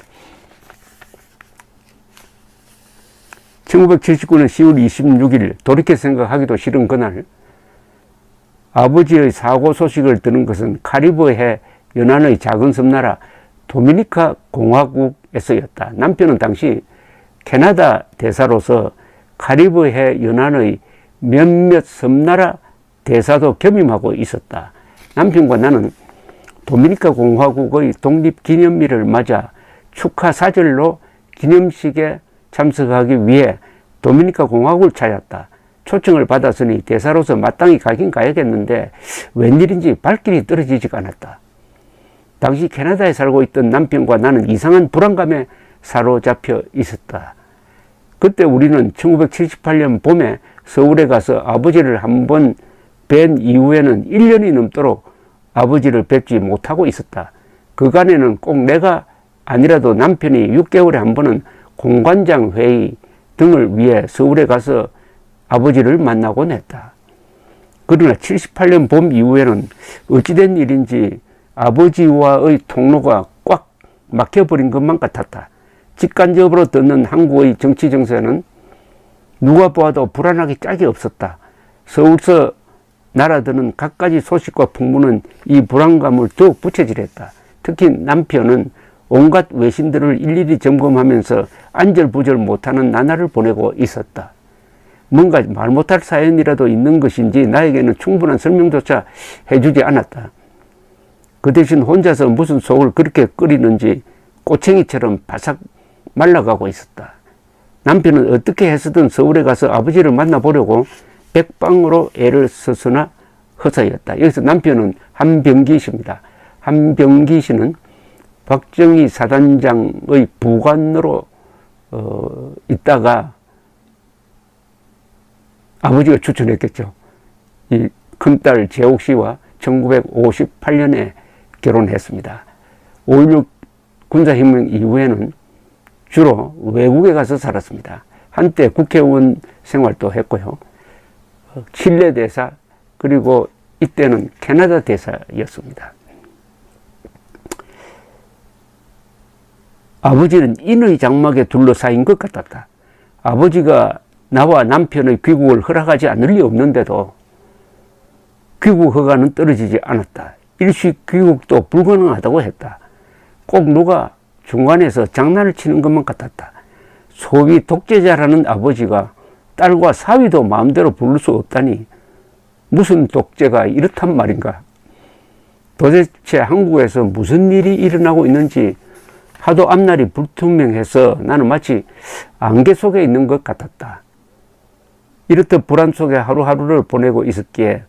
1979년 10월 26일 돌이켜 생각하기도 싫은 그날 아버지의 사고 소식을 들은 것은 카리브해 연안의 작은 섬나라 도미니카 공화국에서였다. 남편은 당시 캐나다 대사로서 카리브해 연안의 몇몇 섬나라 대사도 겸임하고 있었다. 남편과 나는 도미니카 공화국의 독립기념일을 맞아 축하 사절로 기념식에 참석하기 위해 도미니카 공화국을 찾았다. 초청을 받았으니 대사로서 마땅히 가긴 가야겠는데 웬일인지 발길이 떨어지지가 않았다. 당시 캐나다에 살고 있던 남편과 나는 이상한 불안감에 사로잡혀 있었다. 그때 우리는 1978년 봄에 서울에 가서 아버지를 한번 뵌 이후에는 1년이 넘도록 아버지를 뵙지 못하고 있었다. 그간에는 꼭 내가 아니라도 남편이 6개월에 한 번은 공관장 회의 등을 위해 서울에 가서 아버지를 만나곤 했다. 그러나 78년 봄 이후에는 어찌된 일인지 아버지와의 통로가 꽉 막혀버린 것만 같았다. 직간접으로 듣는 한국의 정치 정세는 누가 보아도 불안하기 짝이 없었다. 서울서 날아드는 갖가지 소식과 풍문은 이 불안감을 더욱 부채질했다. 특히 남편은 온갖 외신들을 일일이 점검하면서 안절부절 못하는 나날을 보내고 있었다. 뭔가 말 못할 사연이라도 있는 것인지 나에게는 충분한 설명조차 해주지 않았다. 그 대신 혼자서 무슨 속을 그렇게 끓이는지 꼬챙이처럼 바삭 말라가고 있었다. 남편은 어떻게 해서든 서울에 가서 아버지를 만나보려고 백방으로 애를 써서나 허사였다. 여기서 남편은 한병기 씨입니다. 한병기 씨는 박정희 사단장의 부관으로 있다가 아버지가 추천했겠죠. 이 큰딸 재옥 씨와 1958년에 결혼했습니다. 5.16 군사혁명 이후에는 주로 외국에 가서 살았습니다. 한때 국회의원 생활도 했고요. 칠레 대사, 그리고 이때는 캐나다 대사였습니다. 아버지는 인의 장막에 둘러싸인 것 같았다. 아버지가 나와 남편의 귀국을 허락하지 않을 리 없는데도 귀국 허가는 떨어지지 않았다. 일시 귀국도 불가능하다고 했다. 꼭 누가 중간에서 장난을 치는 것만 같았다. 소위 독재자라는 아버지가 딸과 사위도 마음대로 부를 수 없다니 무슨 독재가 이렇단 말인가. 도대체 한국에서 무슨 일이 일어나고 있는지 하도 앞날이 불투명해서 나는 마치 안개 속에 있는 것 같았다. 이렇듯 불안 속에 하루하루를 보내고 있었기에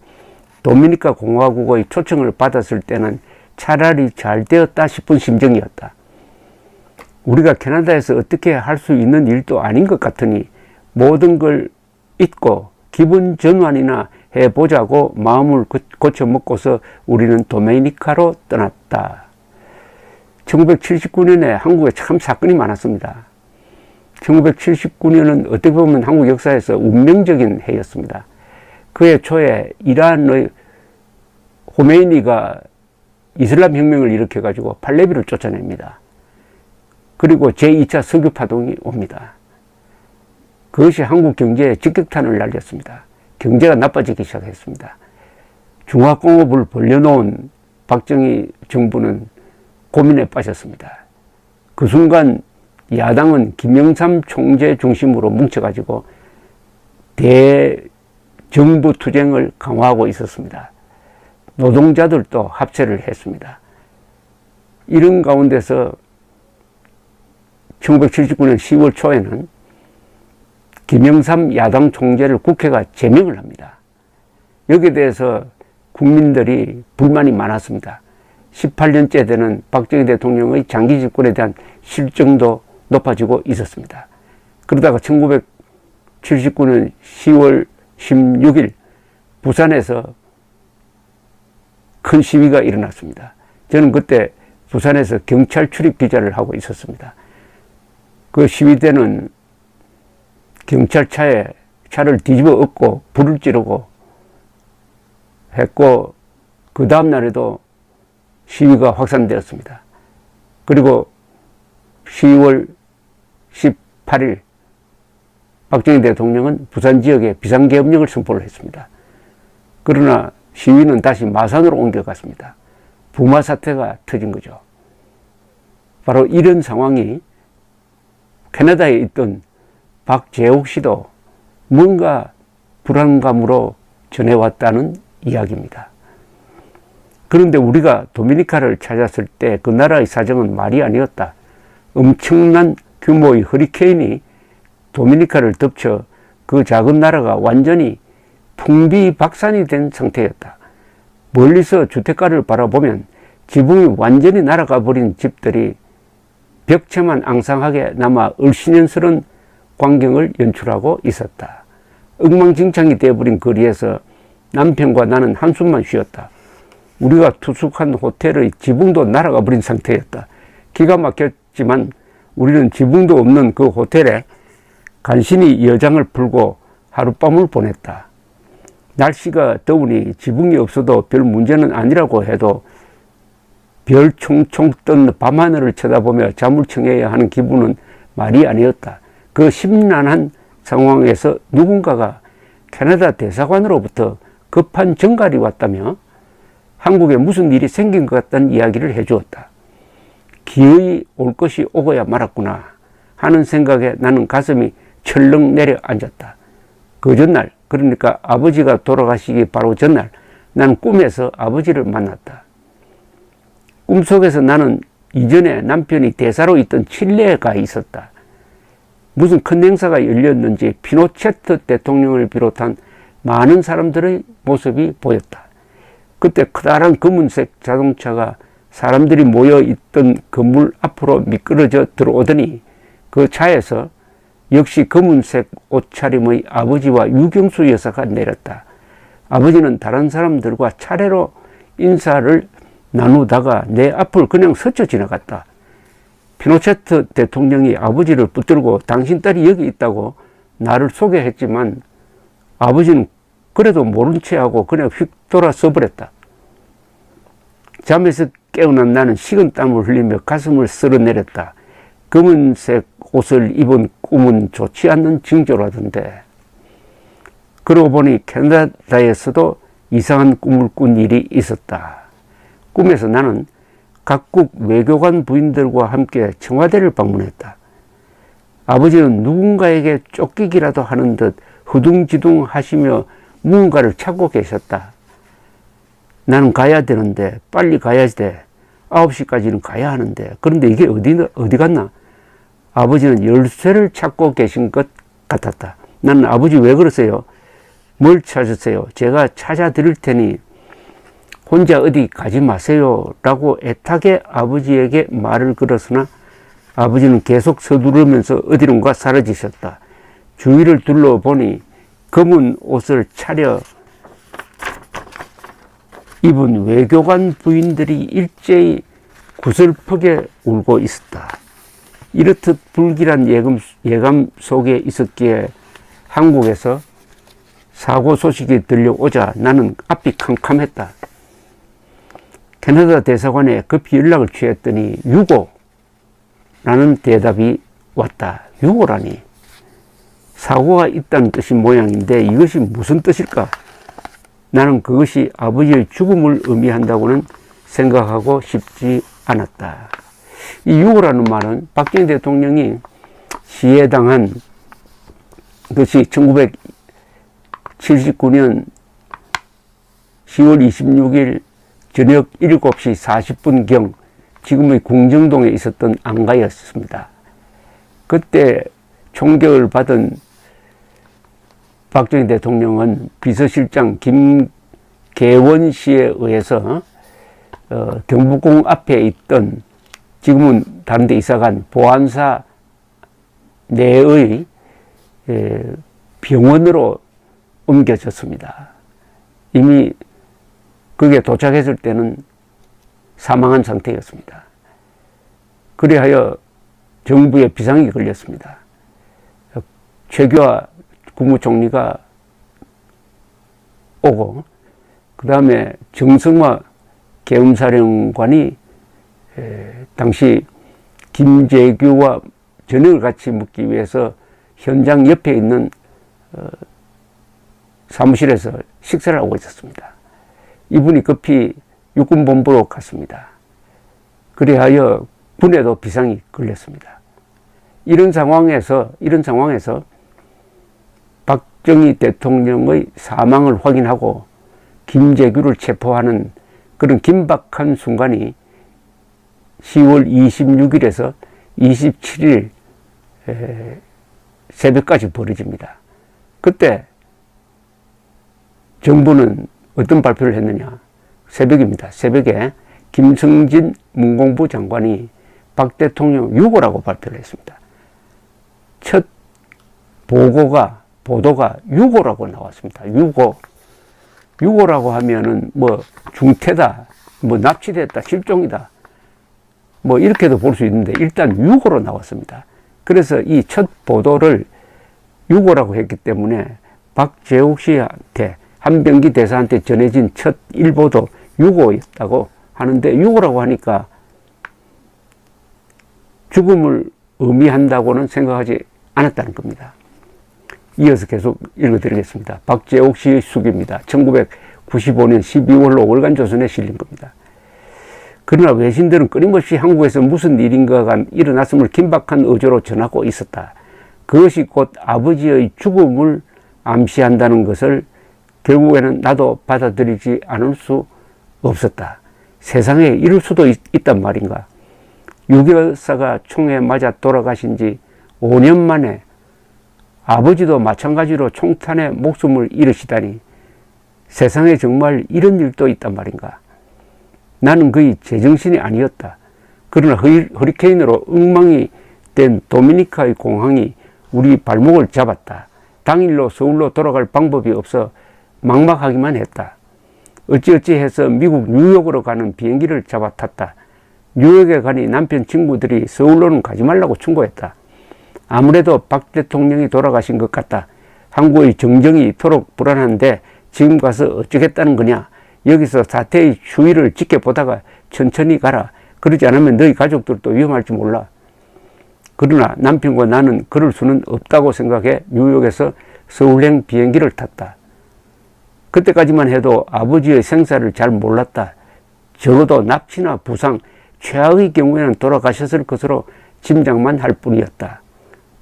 도미니카 공화국의 초청을 받았을 때는 차라리 잘 되었다 싶은 심정이었다. 우리가 캐나다에서 어떻게 할 수 있는 일도 아닌 것 같으니 모든 걸 잊고 기분 전환이나 해보자고 마음을 고쳐먹고서 우리는 도미니카로 떠났다. 1979년에 한국에 참 사건이 많았습니다. 1979년은 어떻게 보면 한국 역사에서 운명적인 해였습니다. 그해 초에 이란의 호메이니가 이슬람 혁명을 일으켜가지고 팔레비를 쫓아냅니다. 그리고 제2차 석유 파동이 옵니다. 그것이 한국 경제에 직격탄을 날렸습니다. 경제가 나빠지기 시작했습니다. 중화공업을 벌려놓은 박정희 정부는 고민에 빠졌습니다. 그 순간 야당은 김영삼 총재 중심으로 뭉쳐가지고 대정부 투쟁을 강화하고 있었습니다. 노동자들도 합세를 했습니다. 이런 가운데서 1979년 10월 초에는 김영삼 야당 총재를 국회가 제명을 합니다. 여기에 대해서 국민들이 불만이 많았습니다. 18년째 되는 박정희 대통령의 장기 집권에 대한 실정도 높아지고 있었습니다. 그러다가 1979년 10월 16일 부산에서 큰 시위가 일어났습니다. 저는 그때 부산에서 경찰 출입 기자를 하고 있었습니다. 그 시위대는 경찰차에 차를 뒤집어 엎고 불을 지르고 했고, 그 다음 날에도 시위가 확산되었습니다. 그리고 10월 18일 박정희 대통령은 부산 지역에 비상계엄령을 선포를 했습니다. 그러나 시위는 다시 마산으로 옮겨갔습니다. 부마 사태가 터진 거죠. 바로 이런 상황이 캐나다에 있던 박재옥 씨도 뭔가 불안감으로 전해왔다는 이야기입니다. 그런데 우리가 도미니카를 찾았을 때 그 나라의 사정은 말이 아니었다. 엄청난 규모의 허리케인이 도미니카를 덮쳐 그 작은 나라가 완전히 풍비박산이 된 상태였다. 멀리서 주택가를 바라보면 지붕이 완전히 날아가 버린 집들이 벽체만 앙상하게 남아 을씨년스러운 광경을 연출하고 있었다. 엉망진창이 되어버린 거리에서 남편과 나는 한숨만 쉬었다. 우리가 투숙한 호텔의 지붕도 날아가 버린 상태였다. 기가 막혔지만 우리는 지붕도 없는 그 호텔에 간신히 여장을 풀고 하룻밤을 보냈다. 날씨가 더우니 지붕이 없어도 별 문제는 아니라고 해도 별 총총 뜬 밤하늘을 쳐다보며 잠을 청해야 하는 기분은 말이 아니었다. 그 심란한 상황에서 누군가가 캐나다 대사관으로부터 급한 전갈이 왔다며 한국에 무슨 일이 생긴 것 같다는 이야기를 해주었다. 기어이 올 것이 오고야 말았구나 하는 생각에 나는 가슴이 철렁 내려앉았다. 그 전날, 그러니까 아버지가 돌아가시기 바로 전날, 나는 꿈에서 아버지를 만났다. 꿈속에서 나는 이전에 남편이 대사로 있던 칠레에 가 있었다. 무슨 큰 행사가 열렸는지 피노체트 대통령을 비롯한 많은 사람들의 모습이 보였다. 그때 커다란 검은색 자동차가 사람들이 모여 있던 건물 앞으로 미끄러져 들어오더니 그 차에서 역시 검은색 옷차림의 아버지와 유경수 여사가 내렸다. 아버지는 다른 사람들과 차례로 인사를 나누다가 내 앞을 그냥 스쳐 지나갔다. 피노체트 대통령이 아버지를 붙들고 당신 딸이 여기 있다고 나를 소개했지만 아버지는 그래도 모른 채 하고 그냥 휙 돌아 서버렸다. 잠에서 깨어난 나는 식은땀을 흘리며 가슴을 쓸어내렸다. 검은색 옷을 입은 꿈은 좋지 않는 징조라던데. 그러고 보니 캐나다에서도 이상한 꿈을 꾼 일이 있었다. 꿈에서 나는 각국 외교관 부인들과 함께 청와대를 방문했다. 아버지는 누군가에게 쫓기기라도 하는 듯 허둥지둥 하시며 무언가를 찾고 계셨다. 나는 가야 되는데, 빨리 가야지 돼. 9시까지는 가야 하는데. 그런데 이게 어디 갔나? 아버지는 열쇠를 찾고 계신 것 같았다. 나는 아버지 왜 그러세요? 뭘 찾으세요? 제가 찾아드릴 테니 혼자 어디 가지 마세요. 라고 애타게 아버지에게 말을 걸었으나 아버지는 계속 서두르면서 어디론가 사라지셨다. 주위를 둘러보니 검은 옷을 차려 입은 외교관 부인들이 일제히 구슬프게 울고 있었다. 이렇듯 불길한 예감 속에 있었기에 한국에서 사고 소식이 들려오자 나는 앞이 캄캄했다. 캐나다 대사관에 급히 연락을 취했더니 유고라는 대답이 왔다. 유고라니. 사고가 있다는 뜻인 모양인데 이것이 무슨 뜻일까? 나는 그것이 아버지의 죽음을 의미한다고는 생각하고 싶지 않았다. 이 유고라는 말은 박정희 대통령이 시해당한 것이 1979년 10월 26일 저녁 7시 40분경 지금의 궁정동에 있었던 안가였습니다. 그때 총격을 받은 박정희 대통령은 비서실장 김계원 씨에 의해서 경복궁 앞에 있던 지금은 다른 데 이사간 보안사 내의 병원으로 옮겨졌습니다. 이미 그게 도착했을 때는 사망한 상태였습니다. 그리하여 정부에 비상이 걸렸습니다. 최규하 국무총리가 오고 그 다음에 정성화 계엄사령관이 당시 김재규와 저녁을 같이 먹기 위해서 현장 옆에 있는 사무실에서 식사를 하고 있었습니다. 이분이 급히 육군본부로 갔습니다. 그리하여 군에도 비상이 걸렸습니다. 이런 상황에서 박정희 대통령의 사망을 확인하고 김재규를 체포하는 그런 긴박한 순간이 10월 26일에서 27일 새벽까지 벌어집니다. 그때 정부는 어떤 발표를 했느냐? 새벽입니다. 새벽에 김성진 문공부 장관이 박 대통령 유고라고 발표를 했습니다. 첫 보도가 유고라고 나왔습니다. 유고라고 하면은 뭐 중태다, 뭐 납치됐다, 실종이다, 뭐 이렇게도 볼 수 있는데 일단 유고로 나왔습니다. 그래서 이 첫 보도를 유고라고 했기 때문에 박재욱 씨한테 한병기 대사한테 전해진 첫 일보도 유고였다고 하는데 유고라고 하니까 죽음을 의미한다고는 생각하지 않았다는 겁니다. 이어서 계속 읽어드리겠습니다. 박재욱 씨의 수기입니다. 1995년 12월 5일간 조선에 실린 겁니다. 그러나 외신들은 끊임없이 한국에서 무슨 일인가가 일어났음을 긴박한 어조로 전하고 있었다. 그것이 곧 아버지의 죽음을 암시한다는 것을 결국에는 나도 받아들이지 않을 수 없었다. 세상에 이럴 수도 있단 말인가. 6.25 열사가 총에 맞아 돌아가신 지 5년 만에 아버지도 마찬가지로 총탄에 목숨을 잃으시다니 세상에 정말 이런 일도 있단 말인가. 나는 거의 제정신이 아니었다. 그러나 허리케인으로 엉망이 된 도미니카의 공항이 우리 발목을 잡았다. 당일로 서울로 돌아갈 방법이 없어 막막하기만 했다. 어찌어찌 해서 미국 뉴욕으로 가는 비행기를 잡아 탔다. 뉴욕에 가니 남편 친구들이 서울로는 가지 말라고 충고했다. 아무래도 박 대통령이 돌아가신 것 같다. 한국의 정정이 이토록 불안한데 지금 가서 어쩌겠다는 거냐. 여기서 사태의 추이를 지켜보다가 천천히 가라. 그러지 않으면 너희 가족들도 위험할지 몰라. 그러나 남편과 나는 그럴 수는 없다고 생각해 뉴욕에서 서울행 비행기를 탔다. 그때까지만 해도 아버지의 생사를 잘 몰랐다. 적어도 납치나 부상, 최악의 경우에는 돌아가셨을 것으로 짐작만 할 뿐이었다.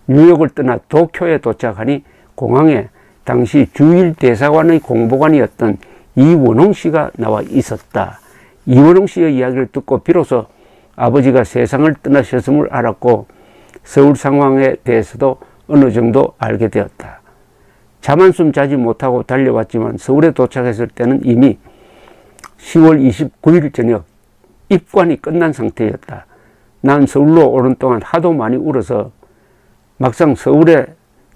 뉴욕을 떠나 도쿄에 도착하니 공항에 당시 주일대사관의 공보관이었던 이원홍 씨가 나와 있었다. 이원홍 씨의 이야기를 듣고 비로소 아버지가 세상을 떠나셨음을 알았고 서울 상황에 대해서도 어느 정도 알게 되었다. 잠 한숨 자지 못하고 달려왔지만 서울에 도착했을 때는 이미 10월 29일 저녁 입관이 끝난 상태였다. 난 서울로 오는 동안 하도 많이 울어서 막상 서울에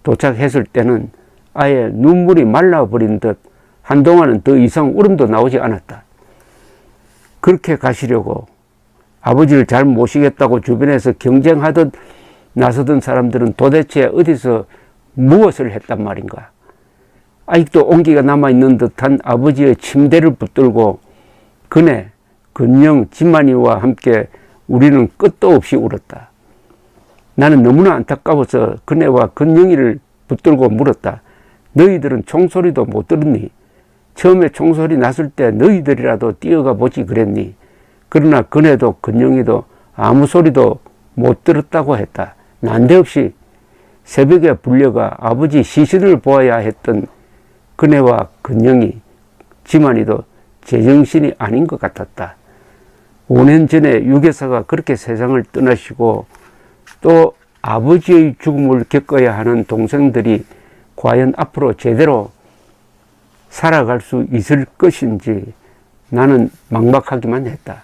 도착했을 때는 아예 눈물이 말라버린 듯 한동안은 더 이상 울음도 나오지 않았다. 그렇게 가시려고 아버지를 잘 모시겠다고 주변에서 경쟁하듯 나서던 사람들은 도대체 어디서 무엇을 했단 말인가. 아직도 온기가 남아있는 듯한 아버지의 침대를 붙들고 그네, 근영, 진만이와 함께 우리는 끝도 없이 울었다. 나는 너무나 안타까워서 그네와 근영이를 붙들고 물었다. 너희들은 총소리도 못 들었니? 처음에 총소리 났을 때 너희들이라도 뛰어가 보지 그랬니? 그러나 그네도 근영이도 아무 소리도 못 들었다고 했다. 난데없이 새벽에 불려가 아버지 시신을 보아야 했던 그네와 근영이, 지만이도 제정신이 아닌 것 같았다. 5년 전에 유교사가 그렇게 세상을 떠나시고 또 아버지의 죽음을 겪어야 하는 동생들이 과연 앞으로 제대로 살아갈 수 있을 것인지 나는 막막하기만 했다.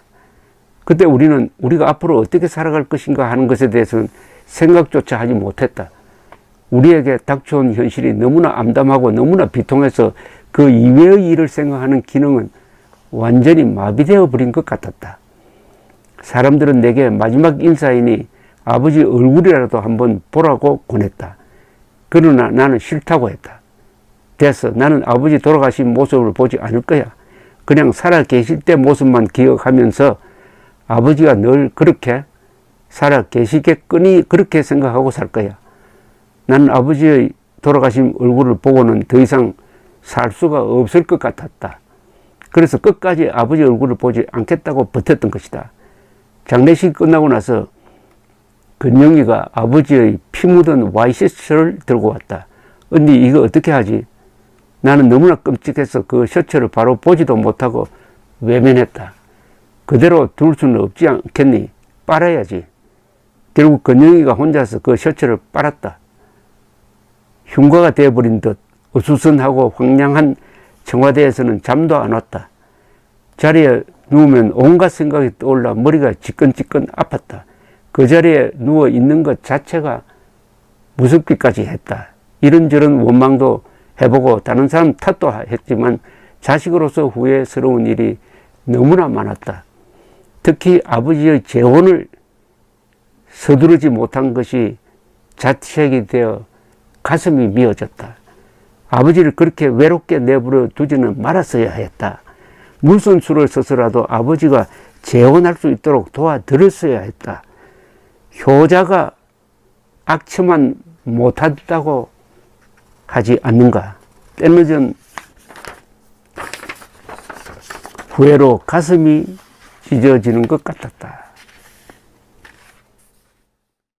그때 우리는 우리가 앞으로 어떻게 살아갈 것인가 하는 것에 대해서는 생각조차 하지 못했다. 우리에게 닥쳐온 현실이 너무나 암담하고 너무나 비통해서 그 이외의 일을 생각하는 기능은 완전히 마비되어 버린 것 같았다. 사람들은 내게 마지막 인사이니 아버지 얼굴이라도 한번 보라고 권했다. 그러나 나는 싫다고 했다. 됐어. 나는 아버지 돌아가신 모습을 보지 않을 거야. 그냥 살아 계실 때 모습만 기억하면서 아버지가 늘 그렇게 살아 계시겠거니 그렇게 생각하고 살 거야. 나는 아버지의 돌아가신 얼굴을 보고는 더 이상 살 수가 없을 것 같았다. 그래서 끝까지 아버지 얼굴을 보지 않겠다고 버텼던 것이다. 장례식이 끝나고 나서 근영이가 아버지의 피 묻은 와이셔츠를 들고 왔다. 언니 이거 어떻게 하지? 나는 너무나 끔찍해서 그 셔츠를 바로 보지도 못하고 외면했다. 그대로 둘 수는 없지 않겠니? 빨아야지. 결국 근영이가 혼자서 그 셔츠를 빨았다. 흉가가 되어버린 듯 어수선하고 황량한 청와대에서는 잠도 안 왔다. 자리에 누우면 온갖 생각이 떠올라 머리가 지끈지끈 아팠다. 그 자리에 누워 있는 것 자체가 무섭기까지 했다. 이런저런 원망도 해보고 다른 사람 탓도 했지만 자식으로서 후회스러운 일이 너무나 많았다. 특히 아버지의 재혼을 서두르지 못한 것이 자책이 되어 가슴이 미어졌다. 아버지를 그렇게 외롭게 내버려 두지는 말았어야 했다. 물선수를 써서라도 아버지가 재혼할 수 있도록 도와드렸어야 했다. 효자가 악처만 못한다고 하지 않는가. 때늦은 후회로 가슴이 찢어지는 것 같았다.